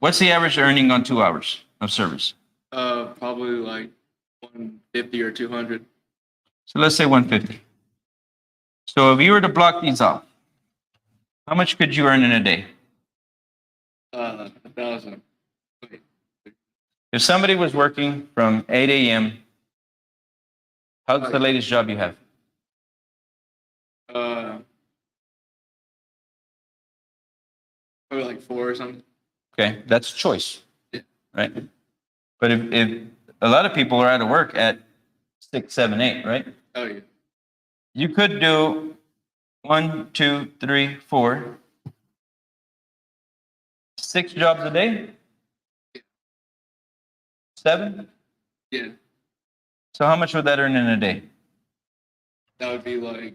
What's the average earning on 2 hours of service? Probably like 150 or 200. So let's say 150. So if you were to block these off, how much could you earn in a day? 1,000. Wait. If somebody was working from 8 a.m. How's the latest job you have? Probably like 4 or something. Okay, that's choice, Yeah. right? But if a lot of people are out of work at 6, 7, 8, right? Oh yeah. You could do 1, 2, 3, 4, 6 jobs a day. 7. Yeah. So how much would that earn in a day? That would be like,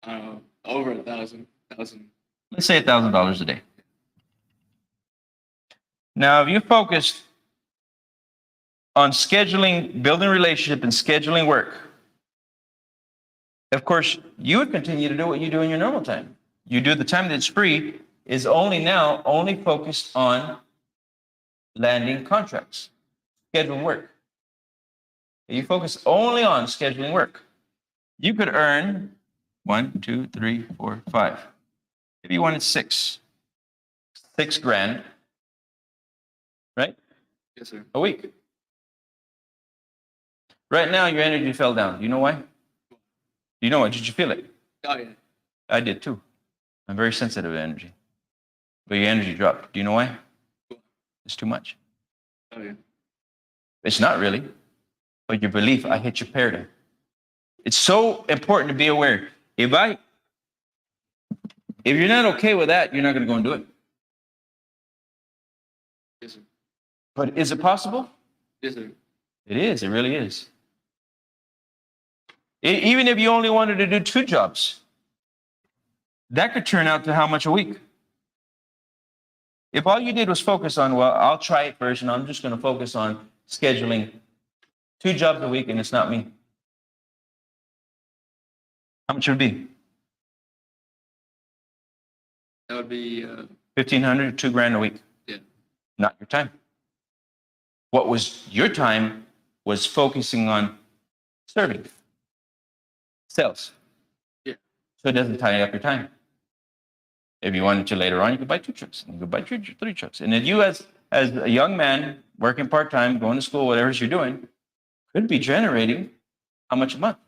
I don't know, over 1,000. Let's say $1,000 a day. Now, if you focused on scheduling, building relationship and scheduling work, of course, you would continue to do what you do in your normal time. You do the time that's free is only focused on landing contracts, scheduling work. You focus only on scheduling work. You could earn 1, 2, 3, 4, 5. Maybe you wanted 6 grand, right? Yes, sir. A week. Right now, your energy fell down. Do you know why? Do you know why? Did you feel it? Oh yeah. I did too. I'm very sensitive to energy. But your energy dropped. Do you know why? It's too much. Oh yeah. It's not really, but your belief, I hit your paradigm. It's so important to be aware. If you're not okay with that, you're not going to go and do it. Yes, sir. But is it possible? Yes, sir. It is. It really is. Even if you only wanted to do 2 jobs, that could turn out to how much a week? If all you did was focus on, well, I'll try it first, and I'm just going to focus on scheduling 2 jobs a week, and it's not me. How much would it be? That would be 1,500, 2 grand a week. yeah. Not your time. What was your time was focusing on serving, sales. Yeah. So it doesn't tie up your time. If you wanted to later on, you could buy 2 trucks, and you could buy 3 trucks. And if you, as a young man working part time, going to school, whatever you're doing, could be generating how much a month?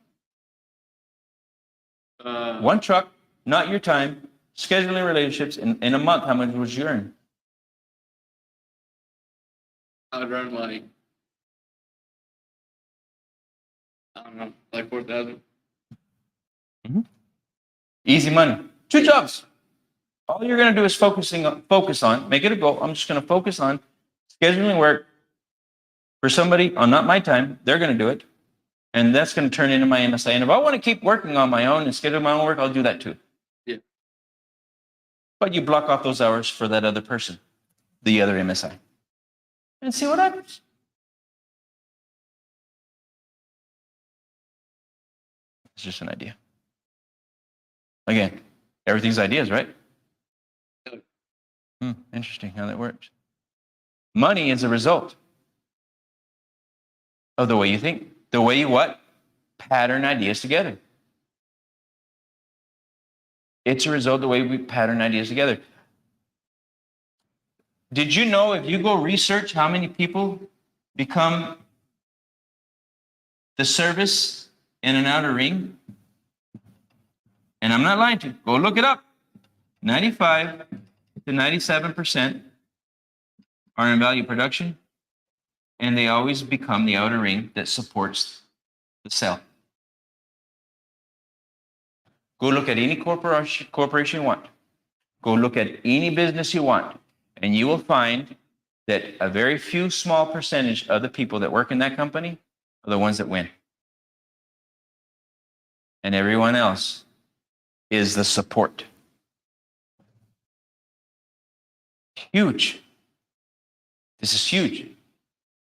1 truck, not your time, scheduling relationships in a month. How much would you earn? I would run like, I don't know, like 4,000. Easy money. 2 jobs. All you're going to do is focus on, make it a goal. I'm just going to focus on scheduling work for somebody on not my time. They're going to do it. And that's going to turn into my MSI. And if I want to keep working on my own and schedule my own work, I'll do that too. Yeah. But you block off those hours for that other person, the other MSI, and see what happens. It's just an idea. Again, everything's ideas, right? Interesting how that works. Money is a result of the way you think, the way you what? Pattern ideas together. It's a result of the way we pattern ideas together. Did you know if you go research how many people become the service in an outer ring? And I'm not lying to you. Go look it up. 95 to 97% are in value production, and they always become the outer ring that supports the cell. Go look at any corporation you want. Go look at any business you want, and you will find that a very few small percentage of the people that work in that company are the ones that win. And everyone else is the support. Huge. This is huge.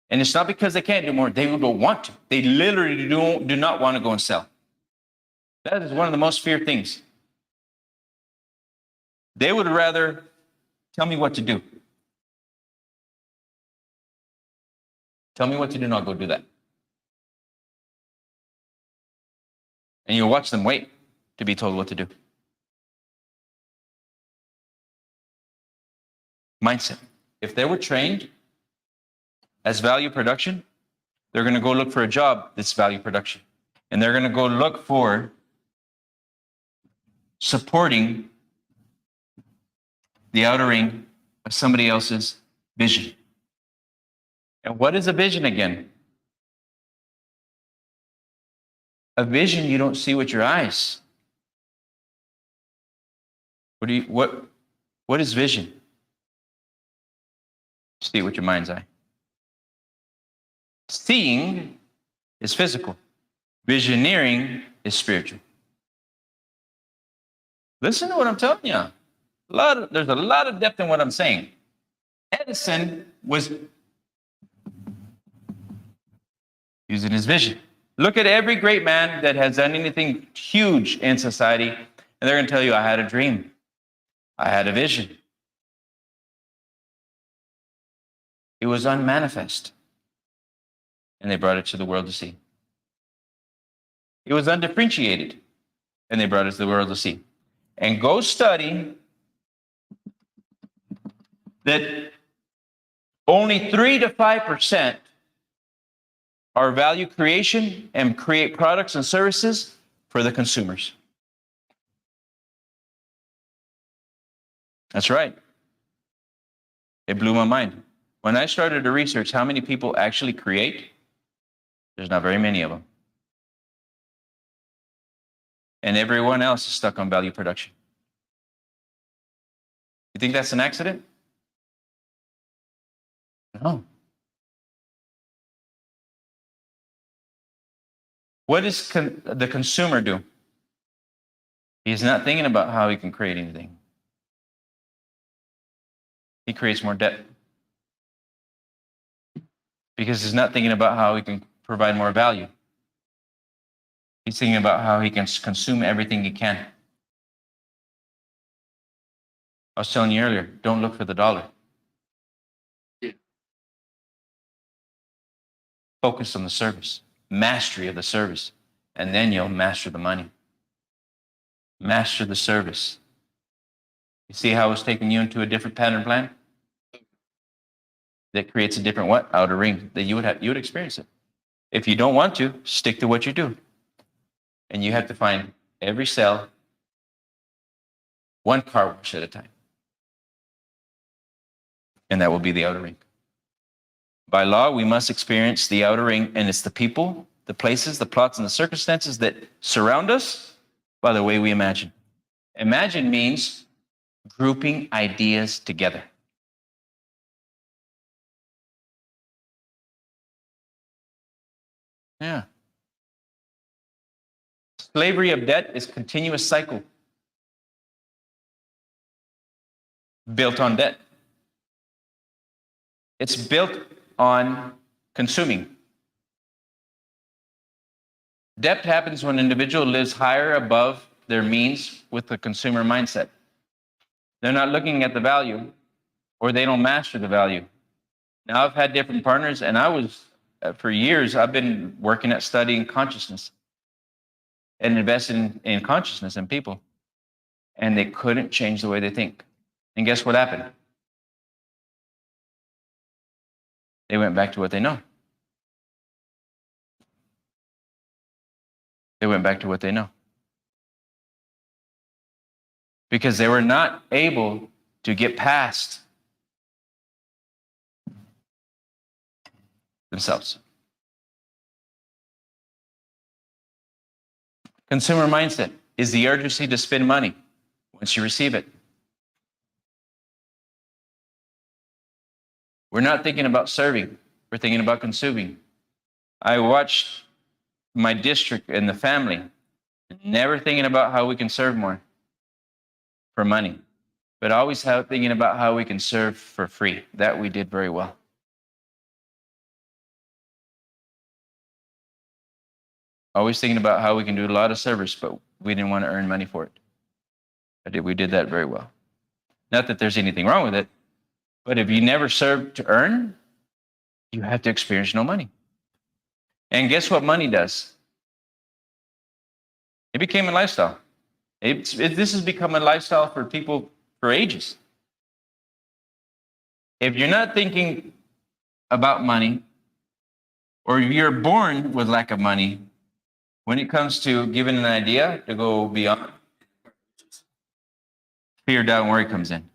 And it's not because they can't do more. They don't want to. They literally do not want to go and sell. That is one of the most feared things. They would rather tell me what to do. Tell me what to do, and I'll go do that. And you'll watch them wait to be told what to do. Mindset. If they were trained as value production, They're going to go look for a job that's value production. And they're going to go look for supporting the outer ring of somebody else's vision. And what is a vision again? A vision you don't see with your eyes. What is vision? See it with your mind's eye. Seeing is physical. Visioneering is spiritual. Listen to what I'm telling you. There's a lot of depth in what I'm saying. Edison was using his vision. Look at every great man that has done anything huge in society, and they're going to tell you, I had a dream. I had a vision. It was unmanifest, and they brought it to the world to see. It was undifferentiated, and they brought it to the world to see. And go study that only 3 to 5% are value creation and create products and services for the consumers. That's right. It blew my mind. When I started to research how many people actually create, there's not very many of them. And everyone else is stuck on value production. You think that's an accident? No. What does the consumer do? He's not thinking about how he can create anything. He creates more debt. Because he's not thinking about how he can provide more value. He's thinking about how he can consume everything he can. I was telling you earlier, don't look for the dollar. Yeah. Focus on the service, mastery of the service, and then you'll master the money. Master the service. You see how it's taking you into a different pattern plan? That creates a different what? Outer ring that you would experience it. If you don't want to, stick to what you do. And you have to find every cell, one car wash at a time. And that will be the outer ring. By law, we must experience the outer ring, and it's the people, the places, the plots, and the circumstances that surround us by the way we imagine. Imagine means grouping ideas together. Yeah. Slavery of debt is a continuous cycle built on debt. It's built on consuming. Debt happens when an individual lives higher above their means with the consumer mindset. They're not looking at the value, or they don't master the value. Now, I've had different partners, and for years, I've been working at studying consciousness and investing in consciousness and people. And they couldn't change the way they think. And guess what happened? They went back to what they know. They went back to what they know. Because they were not able to get past themselves. Consumer mindset is the urgency to spend money once you receive it. We're not thinking about serving. We're thinking about consuming. I watched my district and the family never thinking about how we can serve more for money, but always thinking about how we can serve for free. That we did very well. Always thinking about how we can do a lot of service, but we didn't want to earn money for it. We did that very well. Not that there's anything wrong with it, but if you never serve to earn, you have to experience no money. And guess what money does? It became a lifestyle. This has become a lifestyle for people for ages. If you're not thinking about money or you're born with lack of money, when it comes to giving an idea to go beyond, fear, doubt, and worry comes in.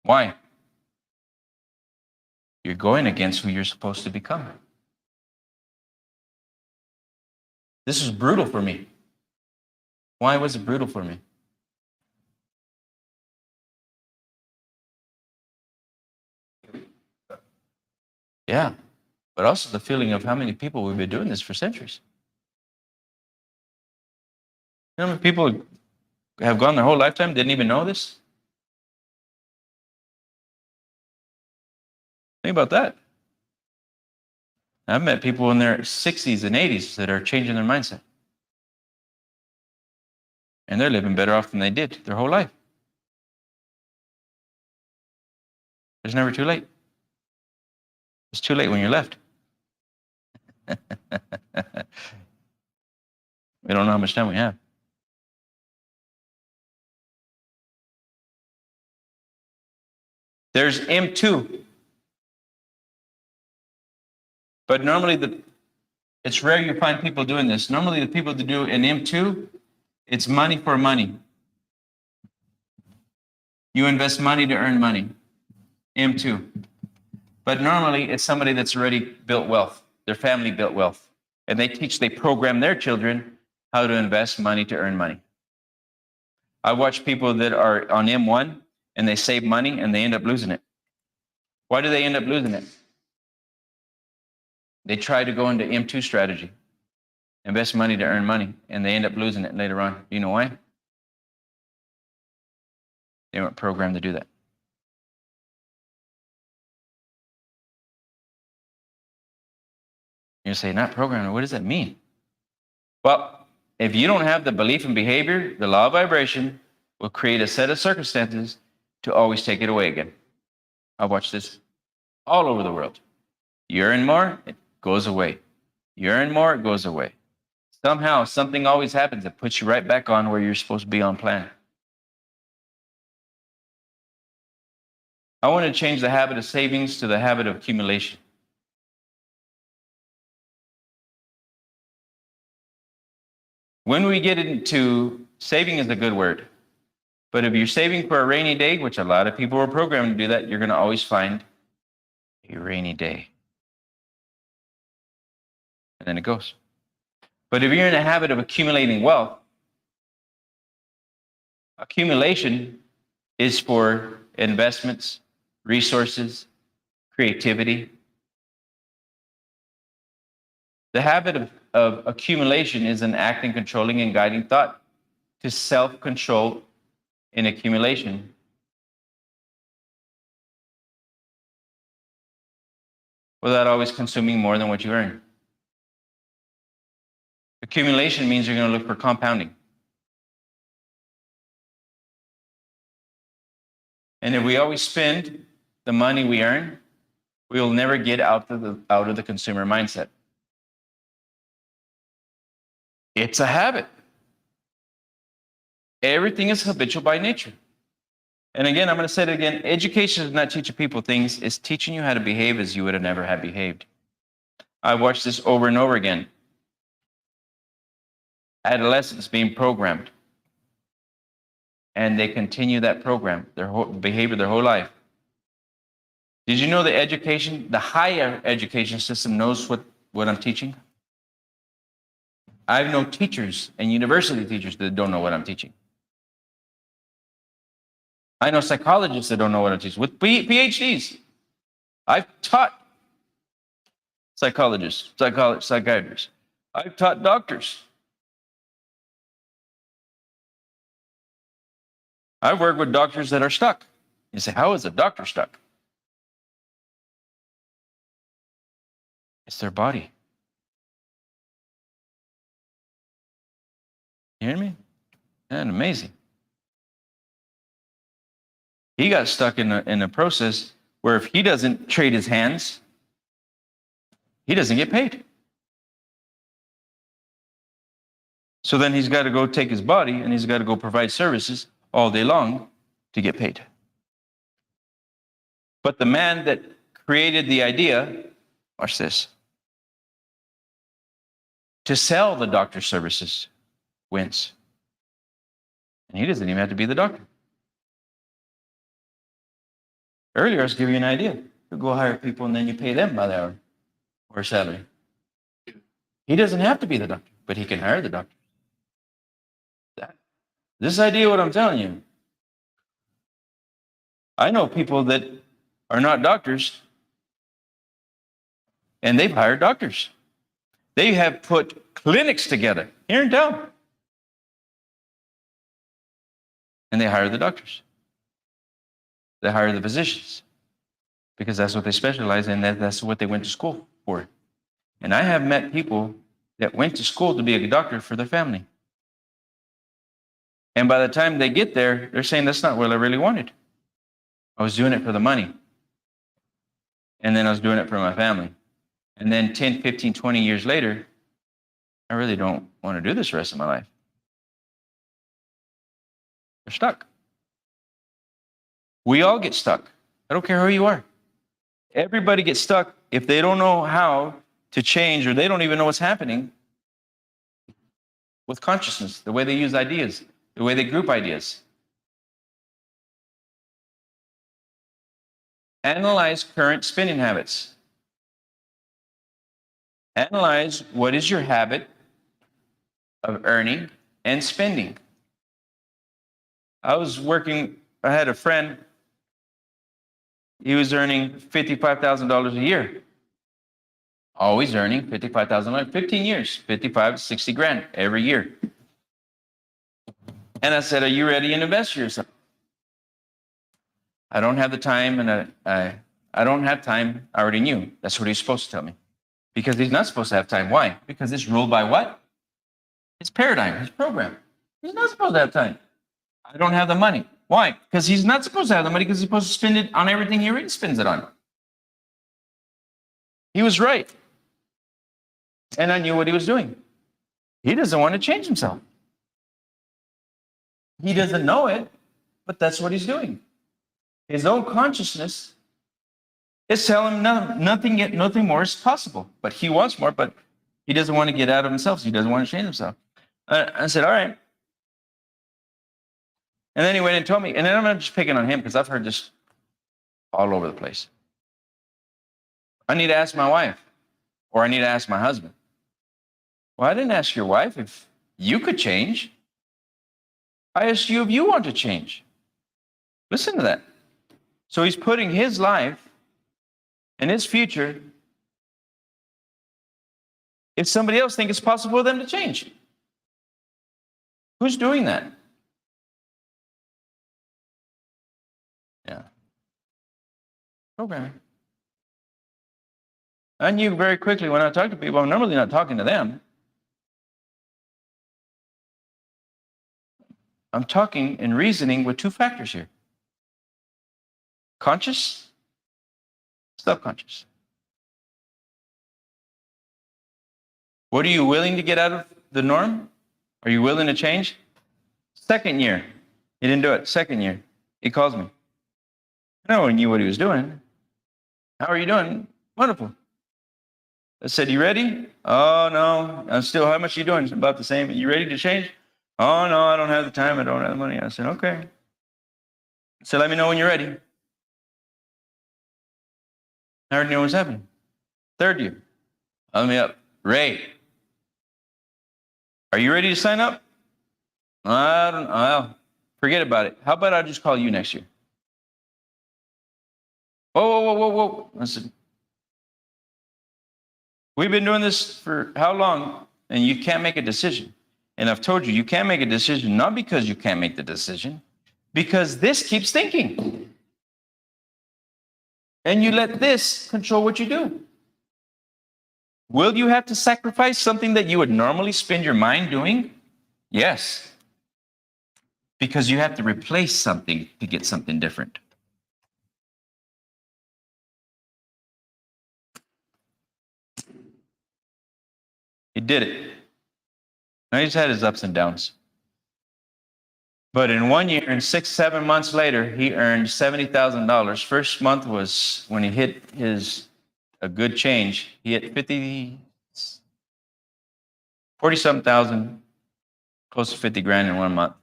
Why? You're going against who you're supposed to become. This was brutal for me. Why was it brutal for me? Yeah, but also the feeling of how many people we've been doing this for centuries. You know how many people have gone their whole lifetime, didn't even know this? Think about that. I've met people in their 60s and 80s that are changing their mindset. And they're living better off than they did their whole life. It's never too late. It's too late when you're left. We don't know how much time we have. There's M2. But normally, it's rare you find people doing this. Normally, the people that do an M2, it's money for money. You invest money to earn money. M2. But normally, it's somebody that's already built wealth. Their family built wealth. And they program their children how to invest money to earn money. I watch people that are on M1 and they save money and they end up losing it. Why do they end up losing it? They try to go into M2 strategy, invest money to earn money, and they end up losing it later on. Do you know why? They weren't programmed to do that. You say, not programmed, what does that mean? Well, if you don't have the belief in behavior, the law of vibration will create a set of circumstances to always take it away again. I watch this all over the world. You earn more, it goes away. You earn more, it goes away. Somehow, something always happens that puts you right back on where you're supposed to be on plan. I want to change the habit of savings to the habit of accumulation. When we get into saving is a good word, but if you're saving for a rainy day, which a lot of people are programmed to do that, you're going to always find a rainy day. And then it goes. But if you're in a habit of accumulating wealth, accumulation is for investments, resources, creativity. The habit of accumulation is an acting, controlling, and guiding thought to self-control in accumulation. Without always consuming more than what you earn. Accumulation means you're going to look for compounding. And if we always spend the money we earn, we will never get out of the consumer mindset. It's a habit. Everything is habitual by nature. And again, I'm going to say it again. Education is not teaching people things. It's teaching you how to behave as you would have never had behaved. I watched this over and over again. Adolescents being programmed. And they continue that program, their whole behavior, their whole life. Did you know the higher education system knows what I'm teaching? I've known teachers and university teachers that don't know what I'm teaching. I know psychologists that don't know what I'm teaching with PhDs. I've taught psychologists, psychiatrists. I've taught doctors. I've worked with doctors that are stuck. You say, how is a doctor stuck? It's their body. You hear me? Isn't that amazing? He got stuck in a process where if he doesn't trade his hands, he doesn't get paid. So then he's got to go take his body and he's got to go provide services all day long to get paid. But the man that created the idea watch this, to sell the doctor's services wins. And he doesn't even have to be the doctor. Earlier, I was giving you an idea. You go hire people and then you pay them by the hour or salary. He doesn't have to be the doctor, but he can hire the doctor. This idea, what I'm telling you, I know people that are not doctors and they've hired doctors. They have put clinics together here in town. And they hire the doctors. They hire the physicians because that's what they specialize in. That's what they went to school for. And I have met people that went to school to be a doctor for their family. And by the time they get there, they're saying, that's not what I really wanted. I was doing it for the money. And then I was doing it for my family. And then 10, 15, 20 years later, I really don't want to do this the rest of my life. They're stuck. We all get stuck. I don't care who you are. Everybody gets stuck if they don't know how to change or they don't even know what's happening with consciousness, the way they use ideas, the way they group ideas. Analyze current spending habits. Analyze what is your habit of earning and spending. I had a friend, he was earning $55,000 a year. Always earning $55,000, 15 years, 55, 60 grand every year. And I said, are you ready to invest yourself? I don't have the time, and I don't have time. I already knew. That's what he's supposed to tell me. Because he's not supposed to have time. Why? Because it's ruled by what? His paradigm, his program. He's not supposed to have time. I don't have the money. Why? Because he's not supposed to have the money because he's supposed to spend it on everything he already spends it on. He was right. And I knew what he was doing. He doesn't want to change himself. He doesn't know it, but that's what he's doing. His own consciousness is telling him nothing more is possible. But he wants more, but he doesn't want to get out of himself. So he doesn't want to change himself. I said, all right. And then he went and told me, and then I'm not just picking on him because I've heard this all over the place. I need to ask my wife, or I need to ask my husband. Well, I didn't ask your wife if you could change. I asked you if you want to change. Listen to that. So he's putting his life and his future, if somebody else thinks it's possible for them to change. Who's doing that? Yeah. Programming. I knew very quickly when I talk to people, I'm normally not talking to them. I'm talking and reasoning with two factors here. Conscious, subconscious. What are you willing to get out of the norm? Are you willing to change? Second year, he didn't do it. Second year, he calls me. No one knew what he was doing. How are you doing? Wonderful. I said, you ready? Oh, no. I'm still, how much are you doing? It's about the same. Are you ready to change? Oh, no, I don't have the time. I don't have the money. I said, okay. I said, let me know when you're ready. I already know what's happening. Third year. Let me up. Ray, are you ready to sign up? Well, forget about it. How about I just call you next year? Whoa. I said, we've been doing this for how long? And you can't make a decision. And I've told you, you can't make a decision, not because you can't make the decision, because this keeps thinking. And you let this control what you do. Will you have to sacrifice something that you would normally spend your mind doing? Yes. Because you have to replace something to get something different. He did it. Now he's had his ups and downs. But in 1 year and 6, 7 months later, he earned $70,000. First month was when he hit his a good change. He hit 40-something thousand, close to 50 grand in 1 month.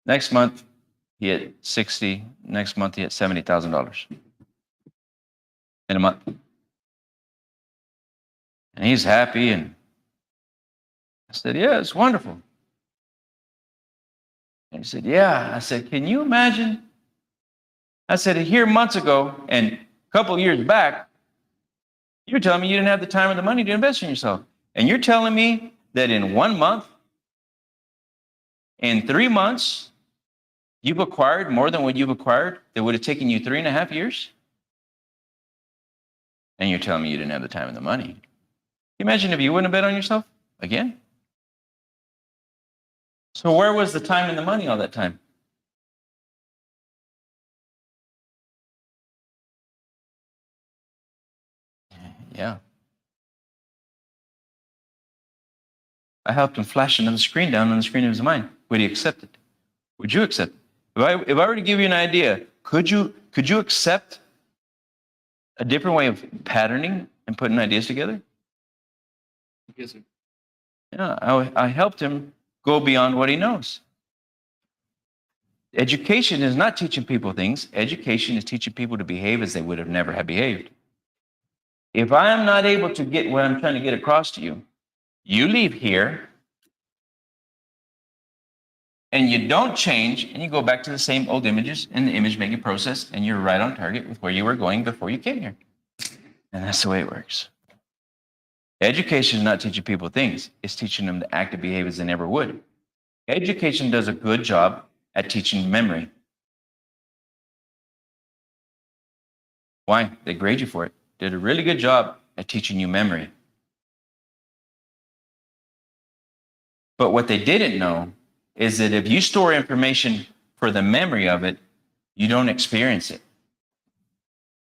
Next month, he hit 60. Next month, he hit $70,000 in a month. And he's happy. And I said, yeah, it's wonderful. And he said, yeah. I said, can you imagine? I said, here months ago and a couple of years back, you're telling me you didn't have the time or the money to invest in yourself. And you're telling me that in 1 month, in 3 months, you've acquired more than what you've acquired that would have taken you 3.5 years? And you're telling me you didn't have the time and the money. Can you imagine if you wouldn't have bet on yourself again? So where was the time and the money all that time? Yeah. I helped him flash another screen down on the screen of his mind. Would he accept it? Would you accept it? If I were to give you an idea, could you accept a different way of patterning and putting ideas together? Yes, sir. Yeah, I helped him go beyond what he knows. Education is not teaching people things. Education is teaching people to behave as they would have never have behaved. If I am not able to get what I'm trying to get across to you, you leave here and you don't change and you go back to the same old images and the image making process and you're right on target with where you were going before you came here. And that's the way it works. Education is not teaching people things. It's teaching them to act and behave as they never would. Education does a good job at teaching memory. Why? They grade you for it. Did a really good job at teaching you memory. But what they didn't know is that if you store information for the memory of it, you don't experience it.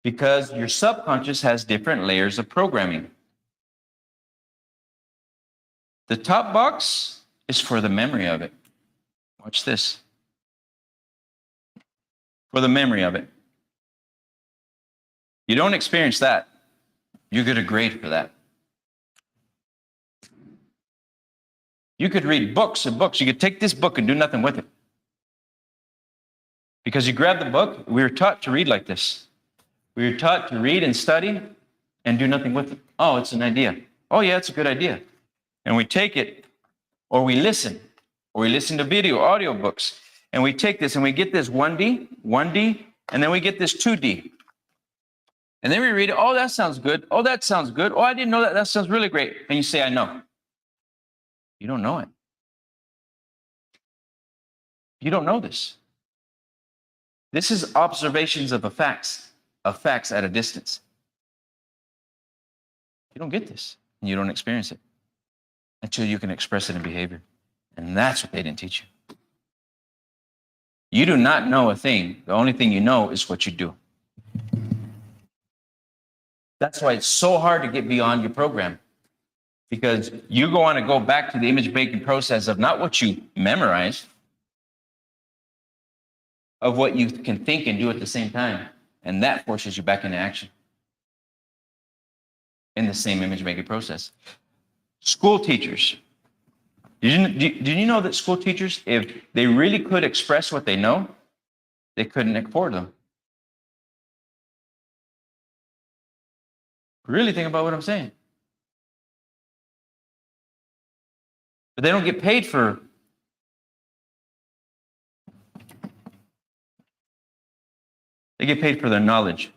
Because your subconscious has different layers of programming. The top box is for the memory of it. Watch this. For the memory of it. You don't experience that. You get a grade for that. You could read books and books. You could take this book and do nothing with it. Because you grab the book, we were taught to read like this. We were taught to read and study and do nothing with it. Oh, it's an idea. Oh, yeah, it's a good idea. And we take it, or we listen to video, audio books, and we take this and we get this 1D, and then we get this 2D. And then we read it. Oh, that sounds good. Oh, that sounds good. Oh, I didn't know that. That sounds really great. And you say, I know. You don't know it. You don't know this. This is observations of facts at a distance. You don't get this, and you don't experience it until you can express it in behavior. And that's what they didn't teach you. You do not know a thing. The only thing you know is what you do. That's why it's so hard to get beyond your program. Because you want to go back to the image making process of not what you memorized, of what you can think and do at the same time. And that forces you back into action in the same image making process. School teachers. Did you know that school teachers, if they really could express what they know, they couldn't afford them? Really think about what I'm saying. But they don't get paid for they get paid for their knowledge.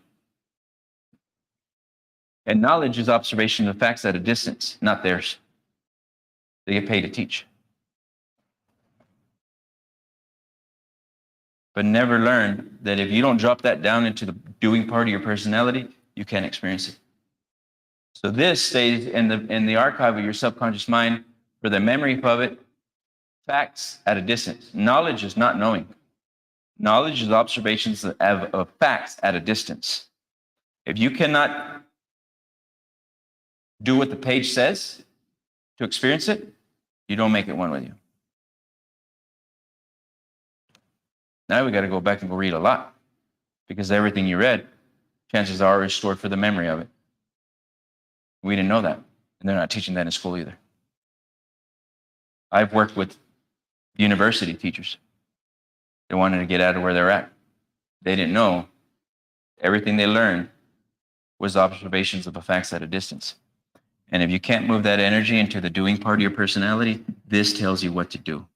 And knowledge is observation of facts at a distance, not theirs. They get paid to teach. But never learn that if you don't drop that down into the doing part of your personality, you can't experience it. So this stays in the archive of your subconscious mind for the memory of it, facts at a distance. Knowledge is not knowing. Knowledge is observations of facts at a distance. If you cannot do what the page says to experience it, you don't make it one with you. Now we got to go back and go read a lot, because everything you read, chances are, is stored for the memory of it. We didn't know that. And they're not teaching that in school either. I've worked with university teachers. They wanted to get out of where they're at. They didn't know everything they learned was observations of the facts at a distance. And if you can't move that energy into the doing part of your personality, this tells you what to do.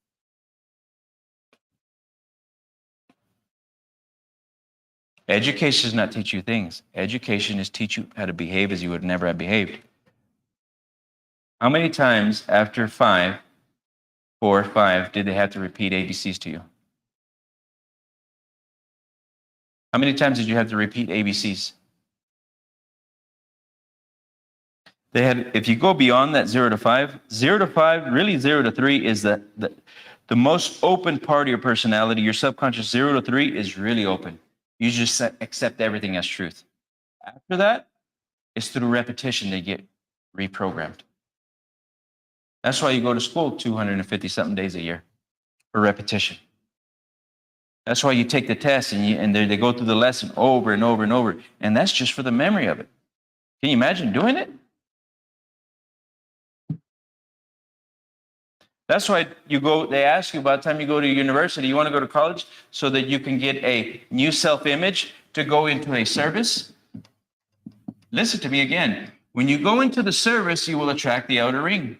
Education does not teach you things. Education is teach you how to behave as you would never have behaved. How many times after 4 or 5, did they have to repeat ABCs to you? How many times did you have to repeat ABCs? They had, if you go beyond that 0 to 5, 0 to 5, really 0 to 3 is the most open part of your personality. Your subconscious 0 to 3 is really open. You just accept everything as truth. After that, it's through repetition they get reprogrammed. That's why you go to school 250 something days a year for repetition. That's why you take the test and they go through the lesson over and over and over. And that's just for the memory of it. Can you imagine doing it? That's why they ask you by the time you go to university, you want to go to college so that you can get a new self-image to go into a service. Listen to me again. When you go into the service, you will attract the outer ring.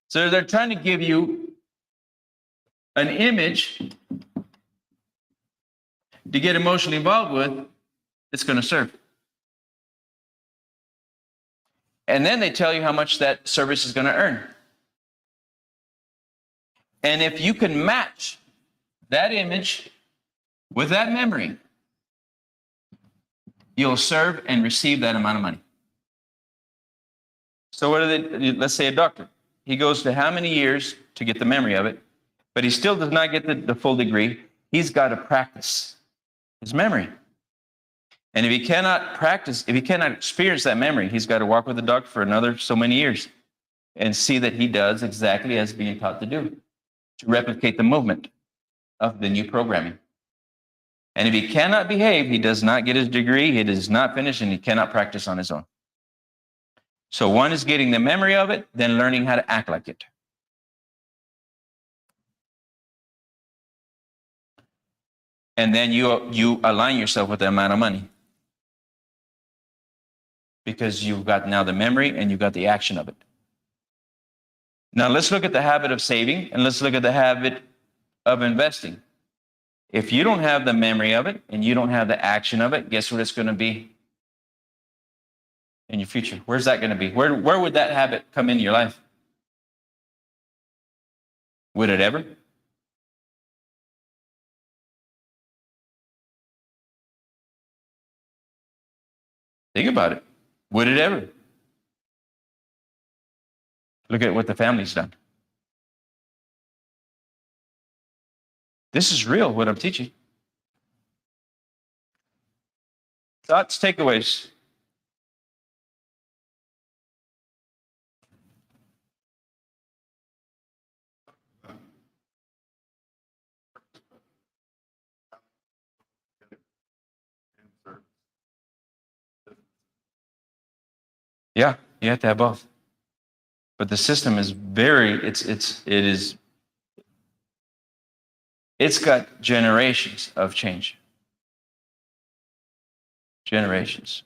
So they're trying to give you an image to get emotionally involved with that's going to serve. And then they tell you how much that service is going to earn. And if you can match that image with that memory, you'll serve and receive that amount of money. So let's say a doctor. He goes to how many years to get the memory of it, but he still does not get the full degree. He's got to practice his memory. And if he cannot experience that memory, he's got to walk with the doctor for another so many years and see that he does exactly as being taught to do, to replicate the movement of the new programming. And if he cannot behave, he does not get his degree, he does not finish, and he cannot practice on his own. So one is getting the memory of it, then learning how to act like it. And then you align yourself with the amount of money. Because you've got now the memory and you've got the action of it. Now let's look at the habit of saving and let's look at the habit of investing. If you don't have the memory of it and you don't have the action of it, guess what it's going to be in your future? Where's that going to be? Where would that habit come into your life? Would it ever? Think about it. Would it ever? Look at what the family's done. This is real, what I'm teaching. Thoughts, takeaways. Yeah, you have to have both. But the system is it's got generations of change. Generations.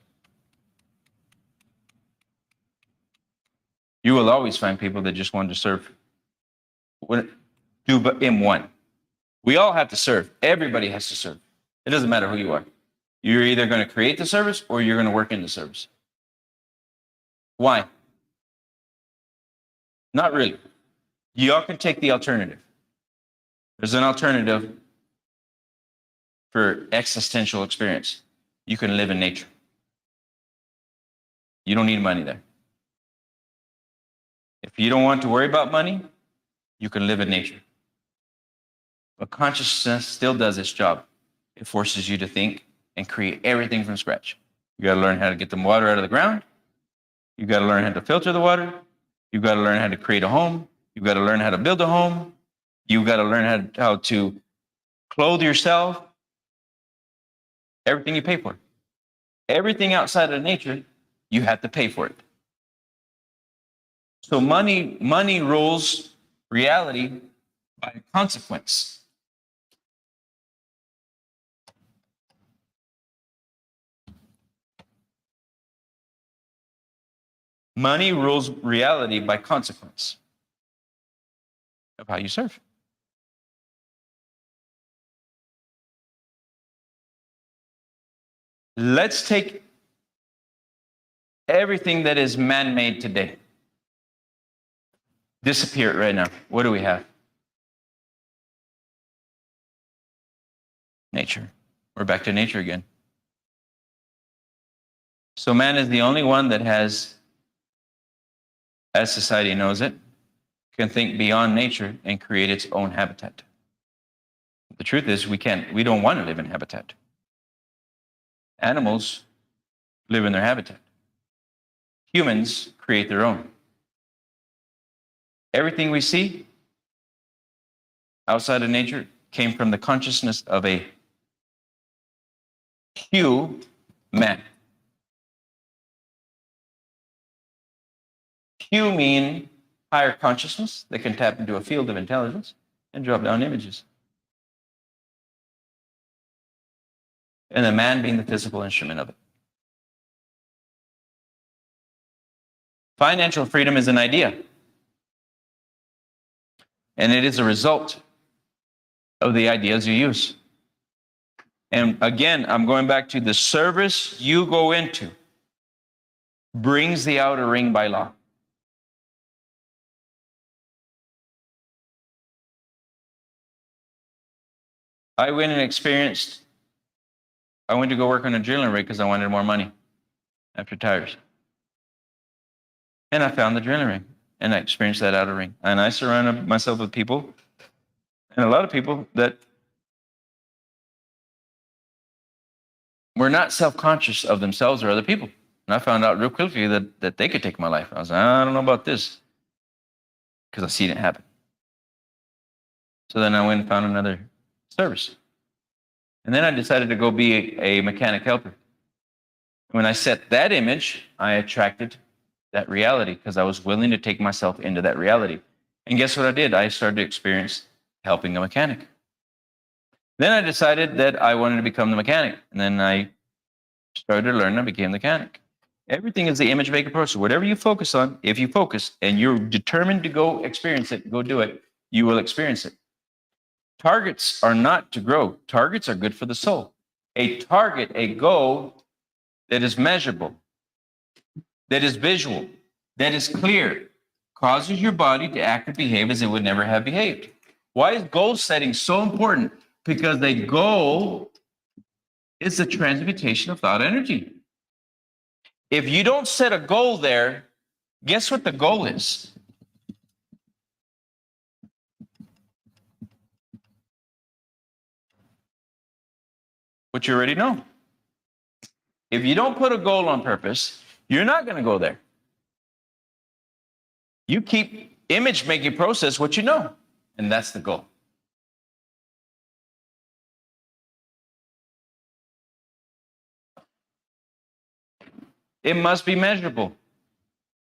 You will always find people that just want to serve. Do but in one. We all have to serve. Everybody has to serve. It doesn't matter who you are. You're either going to create the service or you're going to work in the service. Why? Not really. You all can take the alternative. There's an alternative for existential experience. You can live in nature. You don't need money there. If you don't want to worry about money, you can live in nature. But consciousness still does its job. It forces you to think and create everything from scratch. You got to learn how to get the water out of the ground. You got to learn how to filter the water. You got to learn how to create a home. You got to learn how to build a home. You got to learn how to clothe yourself. Everything you pay for. Everything outside of nature, you have to pay for it. So money rules reality by consequence. Money rules reality by consequence of how you serve. Let's take everything that is man-made today. Disappear it right now. What do we have? Nature. We're back to nature again. So man is the only one that has, as society knows it, can think beyond nature and create its own habitat. The truth is we don't want to live in habitat. Animals live in their habitat. Humans create their own. Everything we see outside of nature came from the consciousness of a man. Q mean higher consciousness that can tap into a field of intelligence and drop down images. And the man being the physical instrument of it. Financial freedom is an idea. And it is a result of the ideas you use. And again, I'm going back to the service you go into brings the outer ring by law. I went to go work on a drilling rig because I wanted more money after tires. And I found the drilling rig and I experienced that outer ring. And I surrounded myself with people, and a lot of people that were not self-conscious of themselves or other people. And I found out real quickly that they could take my life. I was like, I don't know about this, because I've seen it happen. So then I went and found another service. And then I decided to go be a mechanic helper. When I set that image, I attracted that reality because I was willing to take myself into that reality. And guess what I did? I started to experience helping a mechanic. Then I decided that I wanted to become the mechanic. And then I started to learn and became the mechanic. Everything is the image maker process. Whatever you focus on, if you focus and you're determined to go experience it, go do it, you will experience it. Targets are not to grow. Targets are good for the soul. A target, a goal that is measurable, that is visual, that is clear, causes your body to act and behave as it would never have behaved. Why is goal setting so important? Because a goal is the transmutation of thought energy. If you don't set a goal there, guess what the goal is? What you already know. If you don't put a goal on purpose, you're not going to go there. You keep image making process what you know, and that's the goal. It must be measurable.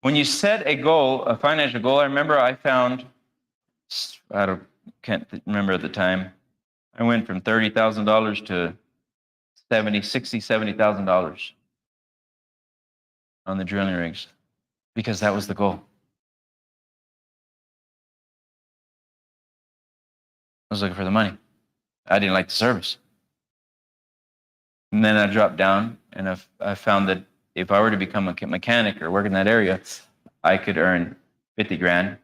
When you set a goal, a financial goal, I remember I found, can't remember at the time, I went from $30,000 to $70,000 on the drilling rigs because that was the goal. I was looking for the money. I didn't like the service. And then I dropped down and I found that if I were to become a mechanic or work in that area, I could earn 50 grand,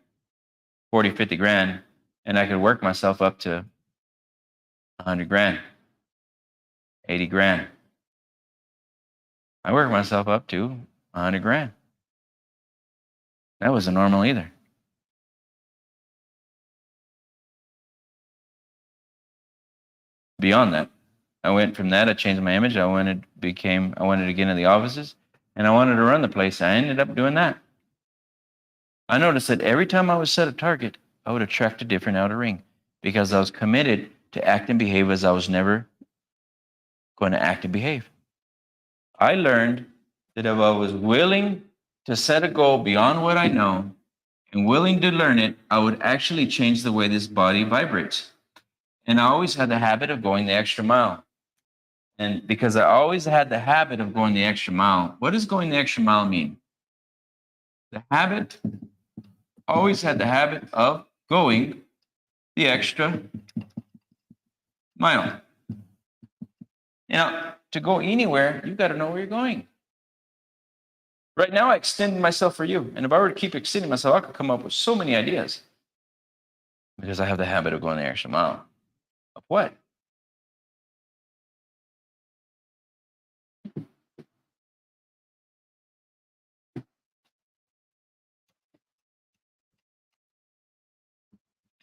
40, 50 grand, and I could work myself up to 100 grand, 80 grand. I worked myself up to 100 grand. That wasn't normal either. Beyond that, I went from that, I changed my image. I wanted to get into the offices and I wanted to run the place. I ended up doing that. I noticed that every time I would set a target, I would attract a different outer ring because I was committed to act and behave as I was never going to act and behave. I learned that if I was willing to set a goal beyond what I know and willing to learn it, I would actually change the way this body vibrates. And I always had the habit of going the extra mile. And because I always had the habit of going the extra mile, what does going the extra mile mean? The habit, always had the habit of going the extra mile. Now, to go anywhere, you've got to know where you're going. Right now, I extend myself for you. And if I were to keep extending myself, I could come up with so many ideas. Because I have the habit of going the extra mile. Of what?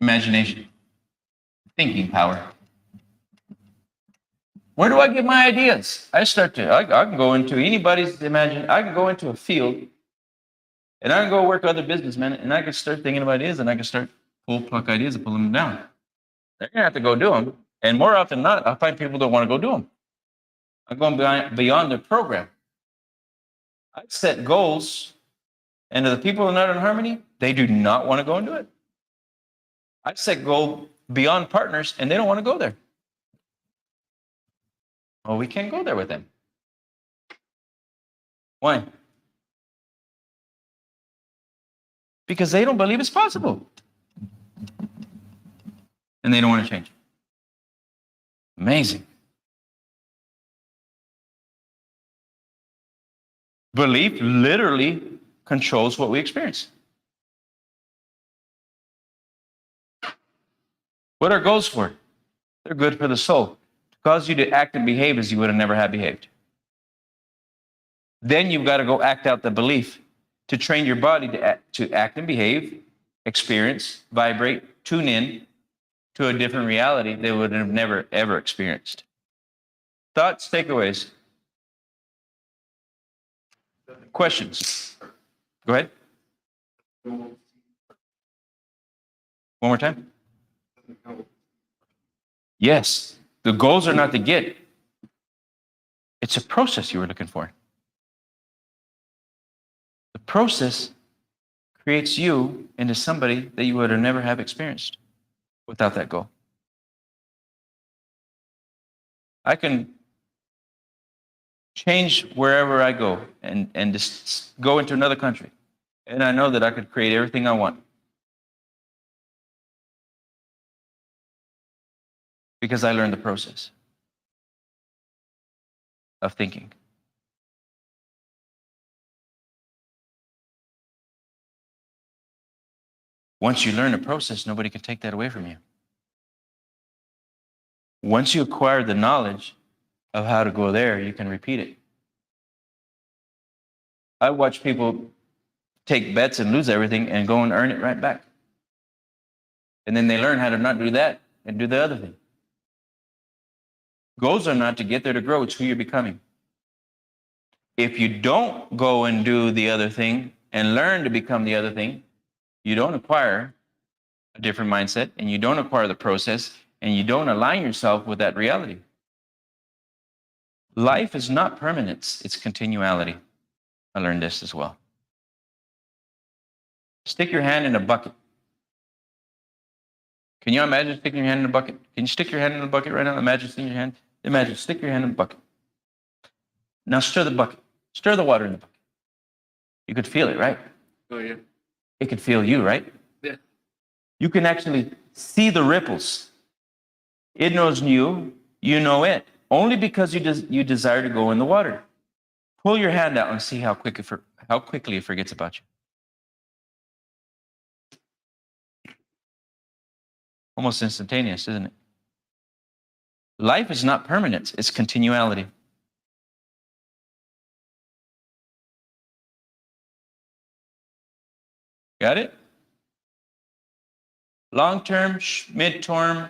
Imagination. Thinking power. Where do I get my ideas? I can go into anybody's imagination. I can go into a field and I can go work with other businessmen and I can start thinking of ideas and I can start pluck ideas and pull them down. They're going to have to go do them. And more often than not, I find people don't want to go do them. I'm going beyond their program. I set goals, and the people who are not in harmony, they do not want to go and do it. I set goal beyond partners, and they don't want to go there. Oh, we can't go there with them. Why? Because they don't believe it's possible. And they don't want to change. Amazing. Belief literally controls what we experience. What are goals for? They're good for the soul. To cause you to act and behave as you would have never had behaved. Then you've got to go act out the belief to train your body to act and behave, experience, vibrate, tune in to a different reality they would have never, ever experienced. Thoughts, takeaways? Questions? Go ahead. One more time. Yes, the goals are not to get. It's a process you were looking for. The process creates you into somebody that you would have never have experienced without that goal. I can change wherever I go and just go into another country. And I know that I could create everything I want. Because I learned the process of thinking. Once you learn the process, nobody can take that away from you. Once you acquire the knowledge of how to go there, you can repeat it. I watch people take bets and lose everything and go and earn it right back. And then they learn how to not do that and do the other thing. Goals are not to get there to grow, it's who you're becoming. If you don't go and do the other thing and learn to become the other thing, you don't acquire a different mindset and you don't acquire the process and you don't align yourself with that reality. Life is not permanence, it's continuality. I learned this as well. Stick your hand in a bucket. Can you imagine sticking your hand in a bucket? Can you stick your hand in a bucket right now? Imagine sticking your hand. Imagine, stick your hand in a bucket. Now stir the bucket. Stir the water in the bucket. You could feel it, right? Oh, yeah. It could feel you, right? Yeah. You can actually see the ripples. It knows you, you know it. Only because you desire to go in the water. Pull your hand out and see how quickly it forgets about you. Almost instantaneous, isn't it? Life is not permanence, it's continuality. Got it? Long-term, mid-term,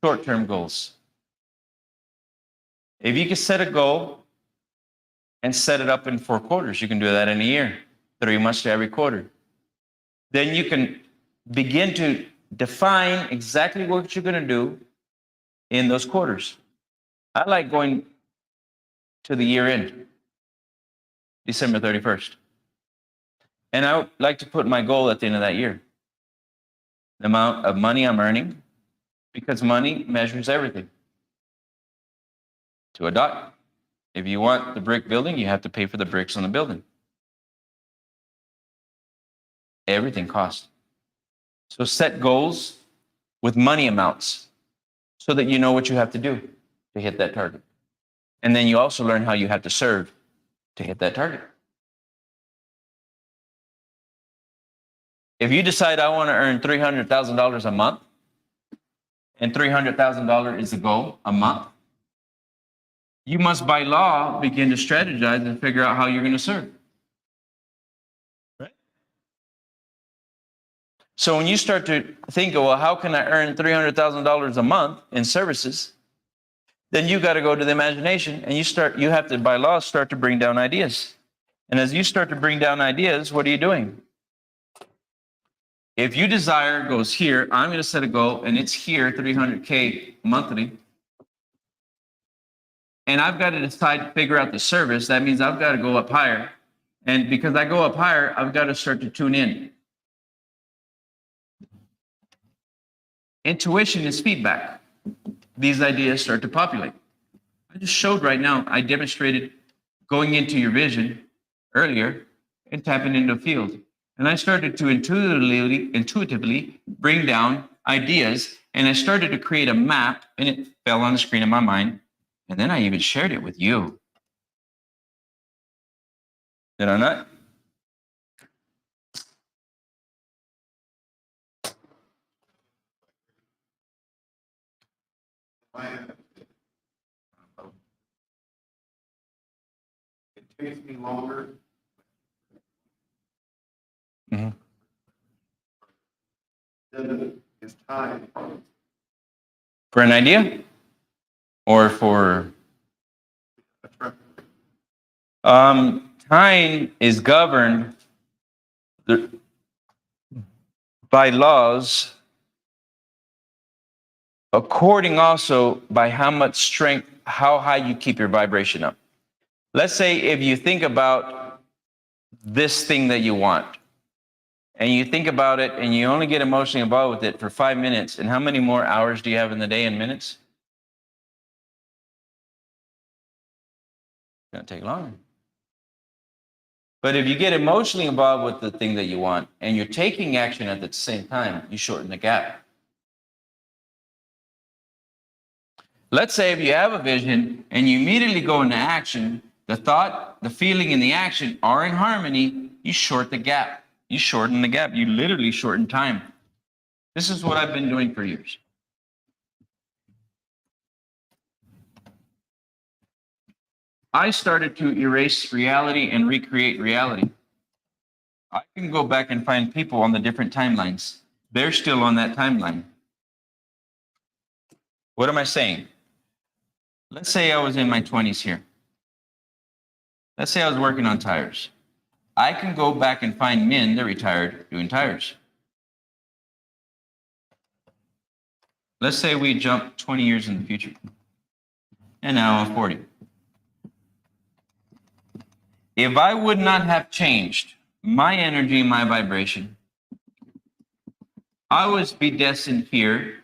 short-term goals. If you can set a goal and set it up in 4 quarters, you can do that in a year, 3 months to every quarter. Then you can begin to define exactly what you're going to do in those quarters. I like going to the year end, December 31st. And I would like to put my goal at the end of that year. the amount of money I'm earning, because money measures everything to a dot. If you want the brick building, you have to pay for the bricks on the building. Everything costs. So set goals with money amounts so that you know what you have to do to hit that target. And then you also learn how you have to serve to hit that target. If you decide I want to earn $300,000 a month, and $300,000 is the goal a month, you must by law begin to strategize and figure out how you're going to serve. Right? So when you start to think, well, how can I earn $300,000 a month in services? Then you got to go to the imagination, and you have to by law start to bring down ideas. And as you start to bring down ideas, what are you doing? If you desire goes here, I'm going to set a goal, and it's here, 300K monthly. And I've got to decide to figure out the service. That means I've got to go up higher. And because I go up higher, I've got to start to tune in. Intuition is feedback. These ideas start to populate. I just showed right now, I demonstrated going into your vision earlier and tapping into a field. And I started to intuitively bring down ideas, and I started to create a map, and it fell on the screen of my mind. And then I even shared it with you. Did I not? It takes me longer. Mm-hmm. Than it's time. For an idea? Or for time is governed by laws, according also by how much strength, how high you keep your vibration up. Let's say if you think about this thing that you want, and you think about it and you only get emotionally involved with it for 5 minutes, and how many more hours do you have in the day in minutes? It's going to take longer. But if you get emotionally involved with the thing that you want and you're taking action at the same time, you shorten the gap. Let's say if you have a vision and you immediately go into action, the thought, the feeling, and the action are in harmony, you short the gap. You shorten the gap. You literally shorten time. This is what I've been doing for years. I started to erase reality and recreate reality. I can go back and find people on the different timelines. They're still on that timeline. What am I saying? Let's say I was in my 20s here. Let's say I was working on tires. I can go back and find men that retired doing tires. Let's say we jump 20 years in the future. And now I'm 40. If I would not have changed my energy, my vibration, I would be destined here,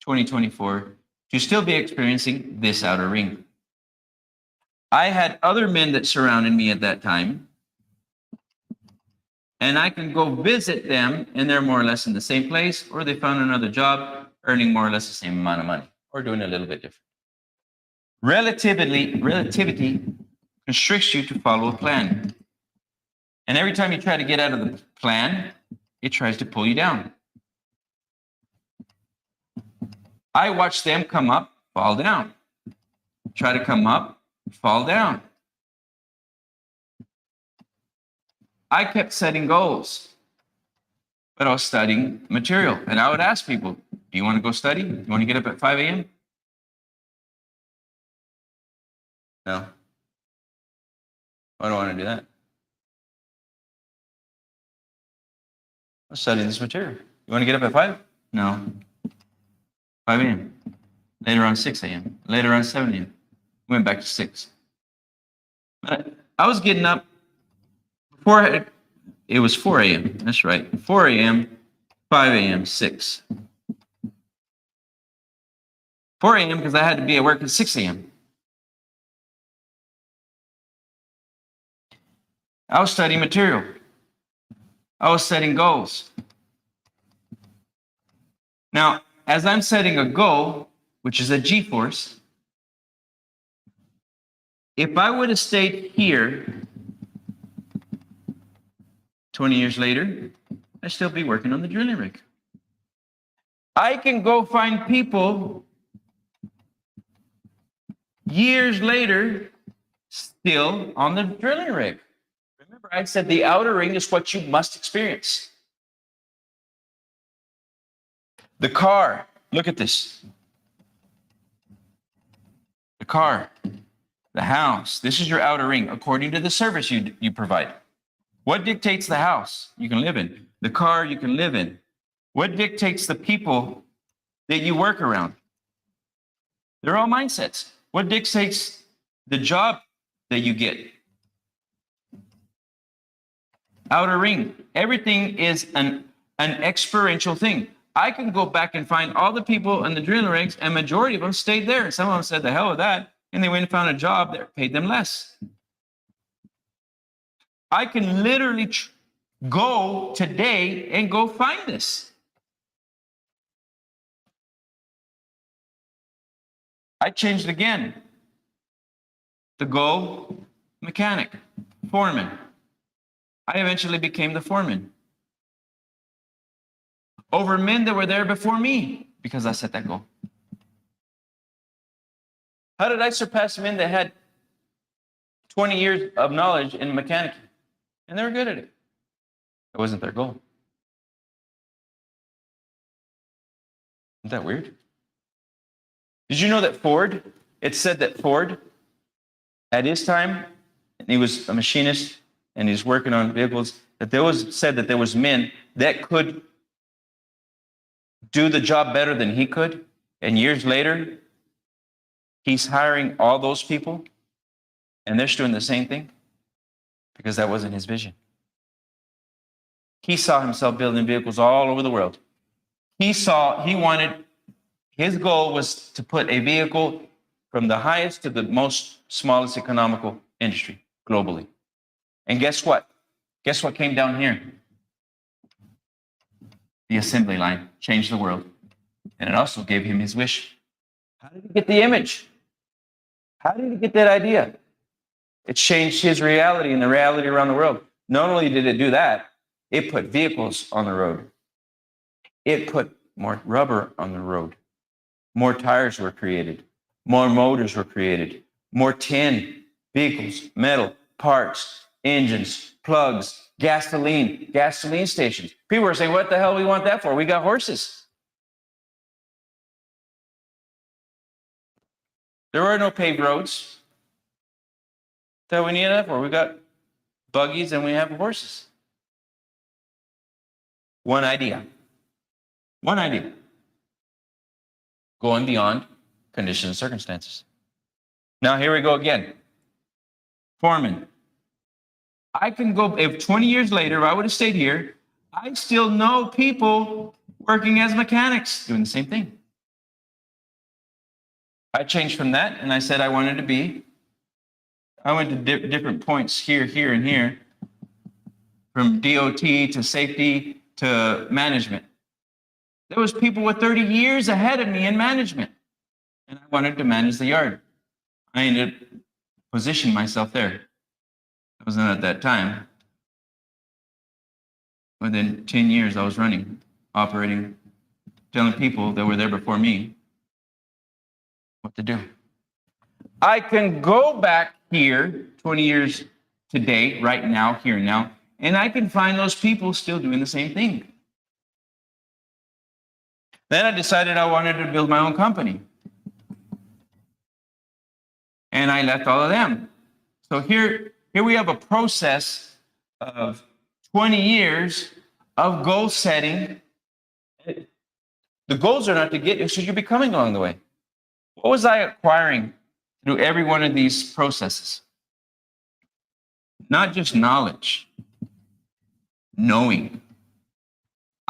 2024, to still be experiencing this outer ring. I had other men that surrounded me at that time, and I can go visit them, and they're more or less in the same place, or they found another job, earning more or less the same amount of money, or doing a little bit different. Relativity constricts you to follow a plan. And every time you try to get out of the plan, it tries to pull you down. I watch them come up, fall down. Try to come up, fall down. I kept setting goals, but I was studying material. And I would ask people, do you want to go study? Do you want to get up at 5 a.m.? No. I don't want to do that. I'm studying this material. You want to get up at 5? No. 5 a.m. Later on 6 a.m. Later on 7 a.m. Went back to 6. But I was getting up before it was 4 a.m. That's right. 4 a.m. 5 a.m., 6. 4 a.m. because I had to be at work at 6 a.m. I was studying material. I was setting goals. Now, as I'm setting a goal, which is a G-force, if I would have stayed here 20 years later, I'd still be working on the drilling rig. I can go find people years later still on the drilling rig. Remember, I said the outer ring is what you must experience. The car, look at this. The car, the house, this is your outer ring according to the service you provide. What dictates the house you can live in? The car you can live in. What dictates the people that you work around? They're all mindsets. What dictates the job that you get? Outer ring. Everything is an experiential thing. I can go back and find all the people in the drilling rigs, and majority of them stayed there. Some of them said, the hell with that, and they went and found a job that paid them less. I can literally go today and go find this. I changed again. The goal, mechanic, foreman. I eventually became the foreman over men that were there before me because I set that goal. How did I surpass men that had 20 years of knowledge in mechanics and they were good at it? It wasn't their goal. Isn't that weird? Did you know that Ford, it said that Ford, at his time, and he was a machinist and he's working on vehicles, that there was said that there was men that could do the job better than he could. And years later, he's hiring all those people and they're doing the same thing because that wasn't his vision. He saw himself building vehicles all over the world. His goal was to put a vehicle from the highest to the most smallest economical industry globally. And guess what? Guess what came down here? The assembly line changed the world. And it also gave him his wish. How did he get the image? How did he get that idea? It changed his reality and the reality around the world. Not only did it do that, it put vehicles on the road. It put more rubber on the road. More tires were created. More motors were created. More tin, vehicles, metal, parts, engines, plugs, gasoline stations. People were saying, what the hell we want that for? We got horses. There were no paved roads. That we need that for. We got buggies and we have horses. One idea. Going beyond conditions and circumstances. Now here we go again. Foreman. I can go, if 20 years later, if I would have stayed here, I still know people working as mechanics doing the same thing. I changed from that and I said I went to different points here, and here, from DOT to safety to management. There was people with 30 years ahead of me in management, and I wanted to manage the yard. I ended up positioning myself there. I wasn't at that time. Within 10 years, I was running, operating, telling people that were there before me what to do. I can go back here 20 years today, right now, here and now, and I can find those people still doing the same thing. Then I decided I wanted to build my own company. And I left all of them. So here we have a process of 20 years of goal setting. The goals are not to get you, so you're becoming along the way. What was I acquiring through every one of these processes? Not just knowledge, knowing.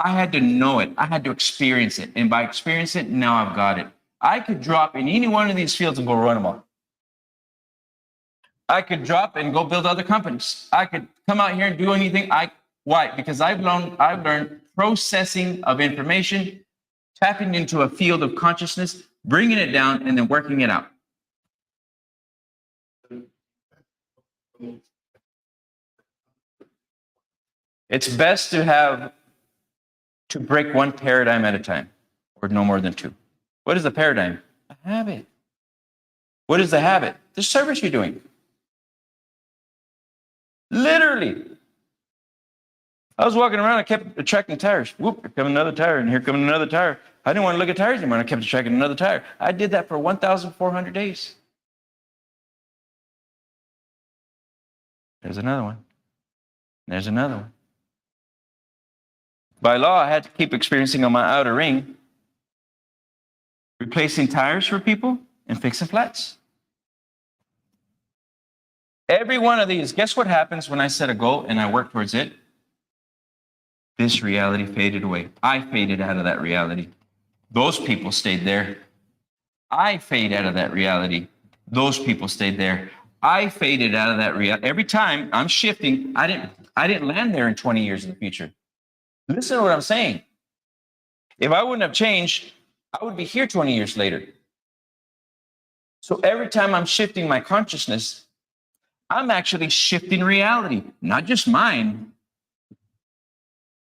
I had to know it. I had to experience it. And by experience it, now I've got it. I could drop in any one of these fields and go run them all. I could drop and go build other companies. I could come out here and do anything. Why? Because I've learned processing of information, tapping into a field of consciousness, bringing it down, and then working it out. It's best to break one paradigm at a time, or no more than two. What is the paradigm? A habit. What is the habit? The service you're doing. Literally. I was walking around, I kept attracting tires. Whoop, here comes another tire, and here comes another tire. I didn't want to look at tires anymore, and I kept attracting another tire. I did that for 1,400 days. There's another one. There's another one. By law, I had to keep experiencing on my outer ring, replacing tires for people and fixing flats. Every one of these, guess what happens when I set a goal and I work towards it? This reality faded away. I faded out of that reality. Those people stayed there. I fade out of that reality. Those people stayed there. I faded out of that reality. Every time I'm shifting, I didn't land there in 20 years in the future. Listen to what I'm saying. If I wouldn't have changed, I would be here 20 years later. So every time I'm shifting my consciousness, I'm actually shifting reality, not just mine,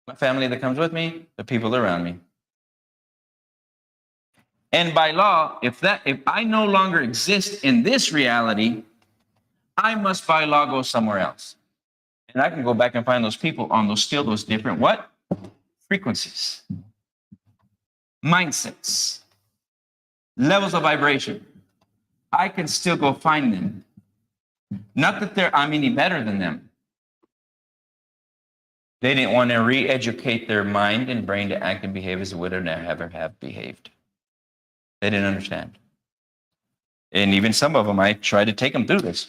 my family that comes with me, the people around me. And by law, if I no longer exist in this reality, I must by law go somewhere else. And I can go back and find those people on those different what? Frequencies, mindsets, levels of vibration. I can still go find them. Not that I'm any better than them. They didn't want to re-educate their mind and brain to act and behave as it would never have behaved. They didn't understand. And even some of them, I tried to take them through this.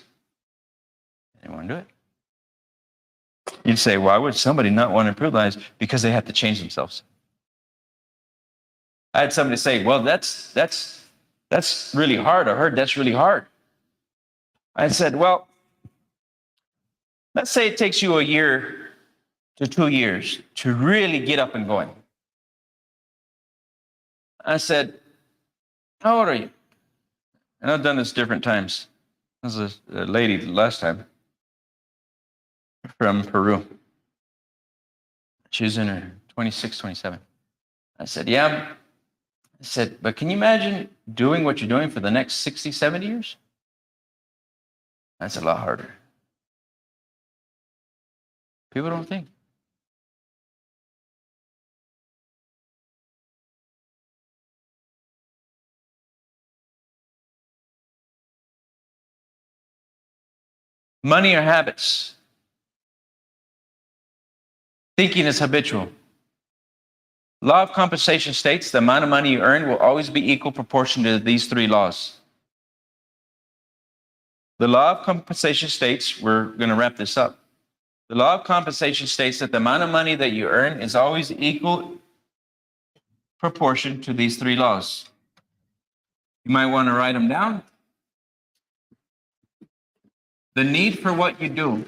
They didn't want to do it. You'd say, why would somebody not want to improve lives? Because they have to change themselves. I had somebody say, well, that's really hard. I heard that's really hard. I said, well, let's say it takes you a year to 2 years to really get up and going. I said, how old are you? And I've done this different times. This was a lady last time from Peru. She was in her 26, 27. I said, yeah. I said, but can you imagine doing what you're doing for the next 60, 70 years? That's a lot harder. People don't think. Money or habits? Thinking is habitual. Law of compensation states the amount of money you earn will always be equal proportion to these three laws. The law of compensation states, we're going to wrap this up. The law of compensation states that the amount of money that you earn is always equal proportion to these three laws. You might want to write them down. The need for what you do.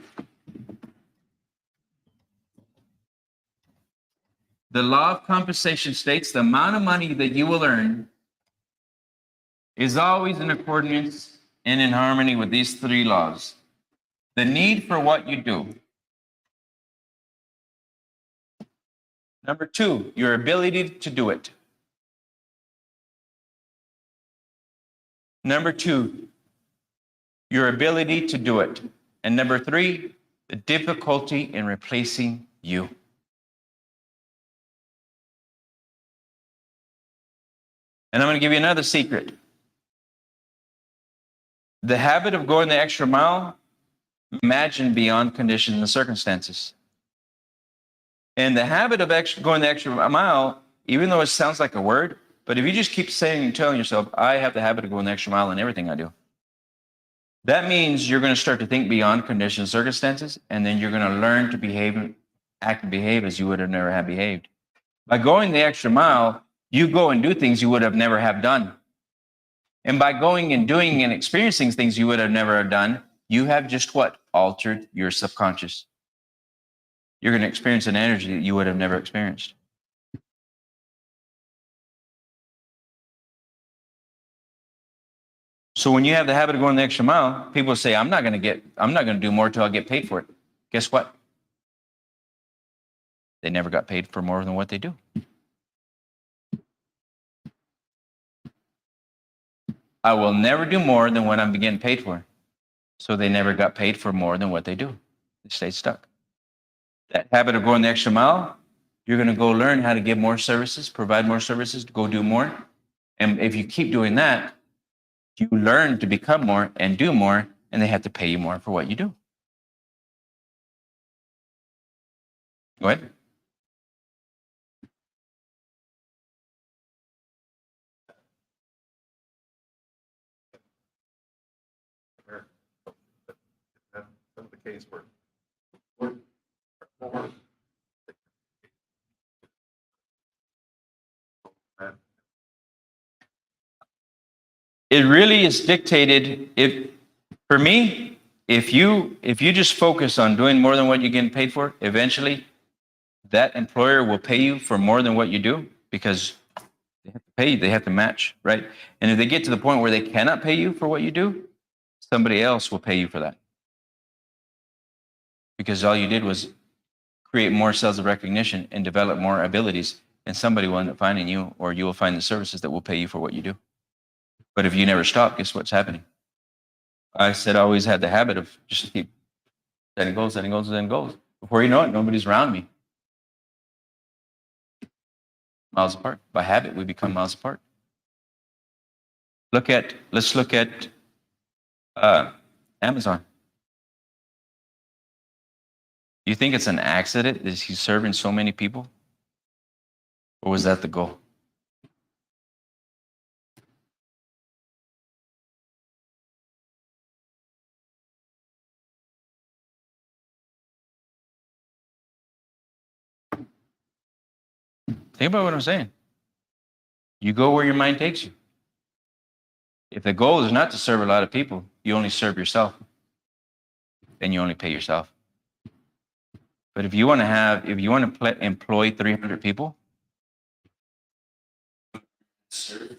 The law of compensation states the amount of money that you will earn is always in accordance and in harmony with these three laws. The need for what you do. Number 2, your ability to do it. Number 2, your ability to do it. And number 3, the difficulty in replacing you. And I'm going to give you another secret. The habit of going the extra mile, imagine beyond conditions and circumstances. And the habit of going the extra mile, even though it sounds like a word, but if you just keep saying and telling yourself, I have the habit of going the extra mile in everything I do, that means you're going to start to think beyond conditions and circumstances, and then you're going to learn to behave, act and behave as you would have never have behaved. By going the extra mile, you go and do things you would have never have done. And by going and doing and experiencing things you would have never have done, you have just what? Altered your subconscious. You're going to experience an energy that you would have never experienced. So when you have the habit of going the extra mile, people say, I'm not going to do more till I get paid for it. Guess what? They never got paid for more than what they do. I will never do more than what I'm getting paid for. So they never got paid for more than what they do. They stayed stuck. That habit of going the extra mile, you're going to go learn how to give more services, provide more services, go do more. And if you keep doing that, you learn to become more and do more, and they have to pay you more for what you do. Go ahead. Some of the case where It really is dictated. If for me, if you just focus on doing more than what you're getting paid for, eventually that employer will pay you for more than what you do because they have to pay you, they have to match, right? And if they get to the point where they cannot pay you for what you do, somebody else will pay you for that. Because all you did was create more sales of recognition and develop more abilities, and somebody will end up finding you, or you will find the services that will pay you for what you do. But if you never stop, guess what's happening? I said I always had the habit of just keep setting goals, setting goals, setting goals. Before you know it, nobody's around me. Miles apart. By habit, we become miles apart. Let's look at Amazon. You think it's an accident that he's serving so many people? Or was that the goal? Think about what I'm saying. You go where your mind takes you. If the goal is not to serve a lot of people, you only serve yourself. Then you only pay yourself. But if you want to employ 300 people, serve.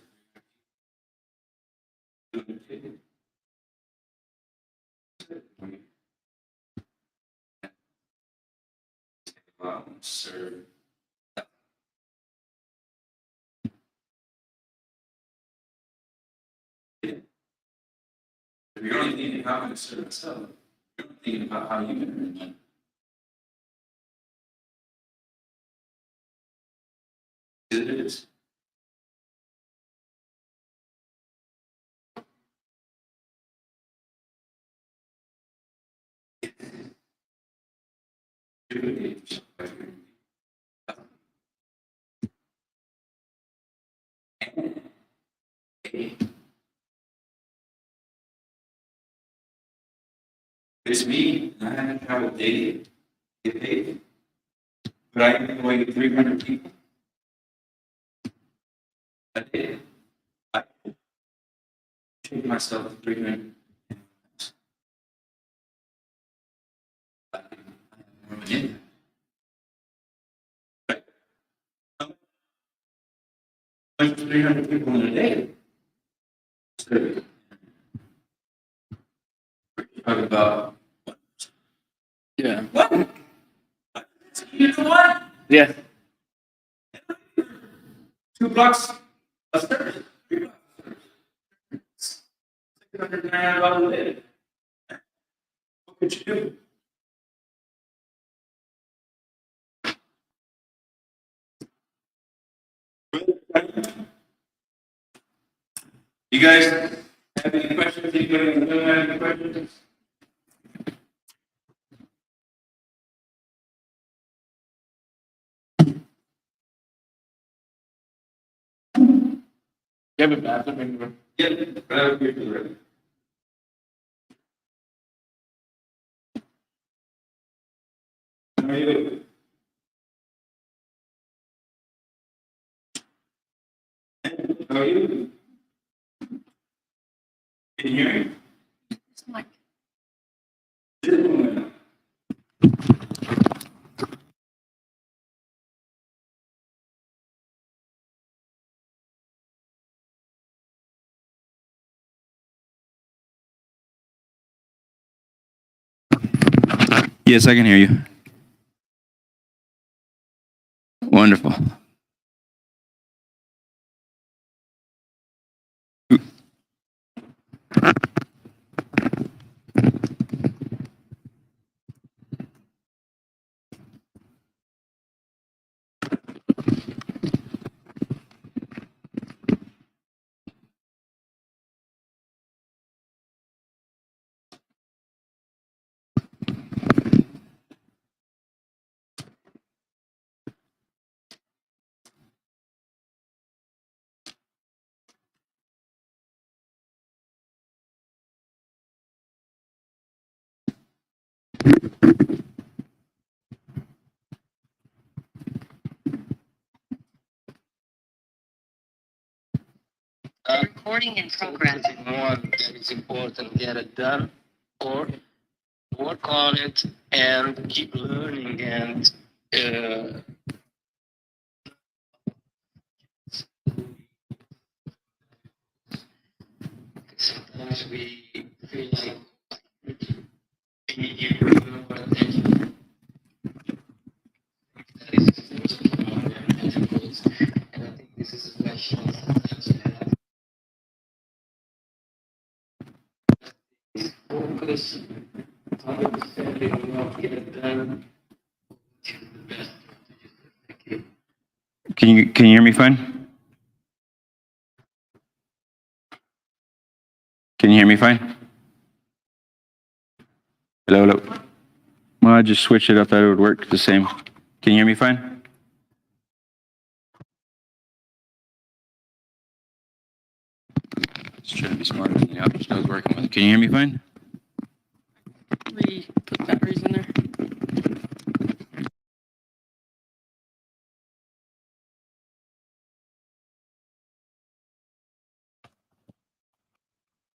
Serve. If you're only thinking how to serve yourself, you're not thinking about how you can earn money. It is. It's me, and I have to travel daily, get paid. But I can employ 300 people a day. I take myself to 300. I have more of an impact. Right? 300 people in a day. So, talk about Yeah. what? You know what? Yeah. $2 a service. $699 a day. What could you do? You guys have any questions? Anybody have any questions? You have a bathroom in your Yeah, right over here to the right. How are you? How are you? Can you hear me? Yes, I can hear you. Wonderful. Recording in progress. More that is important, get it done, or work on it and keep learning and sometimes we feel like you know what I think. That is difficult, and I think this is a question sometimes you have focus, 100% and not get it done to the best. Can you hear me fine? Can you hear me fine? Hello, hello. Well, I just switched it up. That it would work the same. Can you hear me fine? Just trying to be smarter than the option I was working with. Can you hear me fine? We put batteries in there.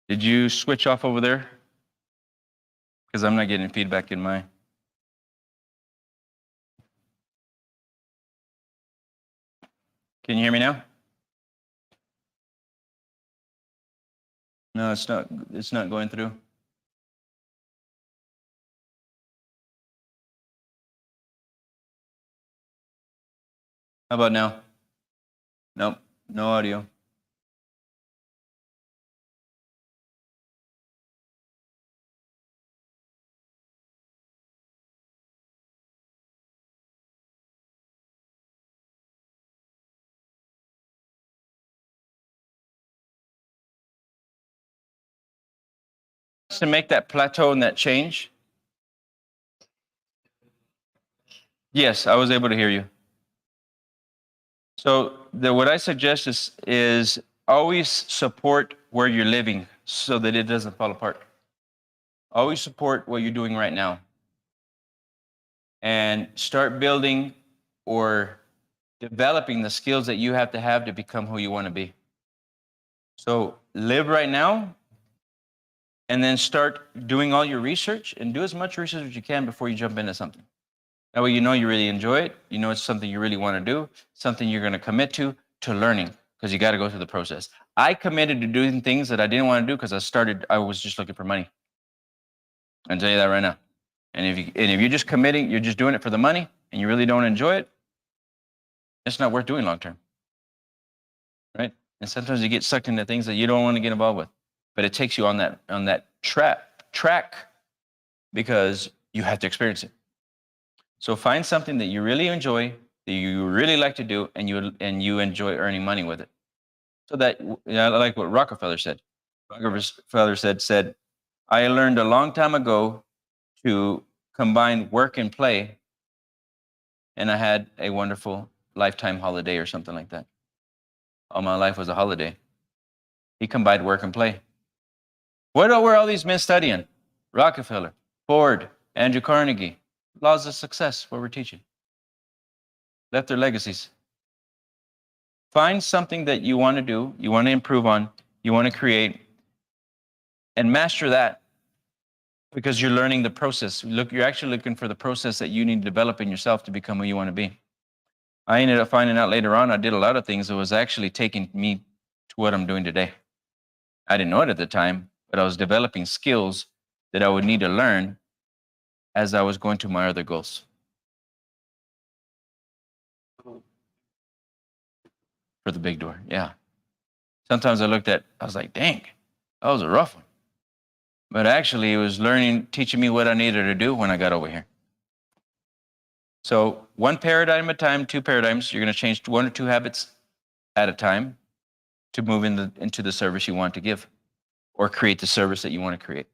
Did you switch off over there? Because I'm not getting feedback in my. Can you hear me now? No, it's not. It's not going through. How about now? Nope, no audio. To make that plateau and that change? Yes, I was able to hear you. So what I suggest is always support where you're living so that it doesn't fall apart. Always support what you're doing right now. And start building or developing the skills that you have to become who you want to be. So live right now and then start doing all your research and do as much research as you can before you jump into something. That way you know you really enjoy it. You know it's something you really want to do, something you're going to commit to learning, because you got to go through the process. I committed to doing things that I didn't want to do because I was just looking for money. I'll tell you that right now. And if you're just committing, you're just doing it for the money and you really don't enjoy it, it's not worth doing long term. Right? And sometimes you get sucked into things that you don't want to get involved with. But it takes you on that track because you have to experience it. So find something that you really enjoy, that you really like to do, and you enjoy earning money with it. So that, I like what Rockefeller said. Rockefeller said, I learned a long time ago to combine work and play, and I had a wonderful lifetime holiday or something like that. All my life was a holiday. He combined work and play. What were all these men studying? Rockefeller, Ford, Andrew Carnegie. Laws of success, what we're teaching. Left their legacies. Find something that you want to do, you want to improve on, you want to create, and master that because you're learning the process. You're actually looking for the process that you need to develop in yourself to become who you want to be. I ended up finding out later on I did a lot of things that was actually taking me to what I'm doing today. I didn't know it at the time, but I was developing skills that I would need to learn as I was going to my other goals. For the big door, yeah. Sometimes I was like, dang, that was a rough one. But actually, it was teaching me what I needed to do when I got over here. So one paradigm at a time, two paradigms. You're going to change 1 or 2 habits at a time to move into the service you want to give or create the service that you want to create.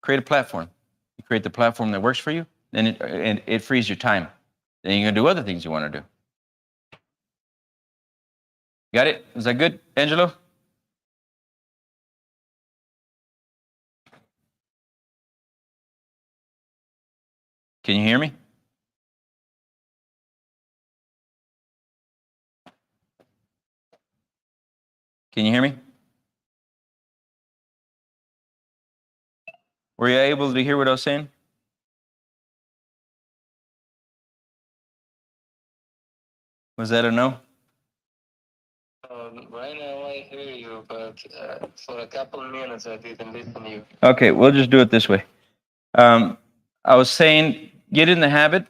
Create a platform. You create the platform that works for you, then it frees your time. Then you're going to do other things you want to do. Got it? Is that good, Angelo? Can you hear me? Can you hear me? Were you able to hear what I was saying? Was that a no? Right now I hear you, but for a couple of minutes I didn't listen to you. Okay, we'll just do it this way. I was saying, get in the habit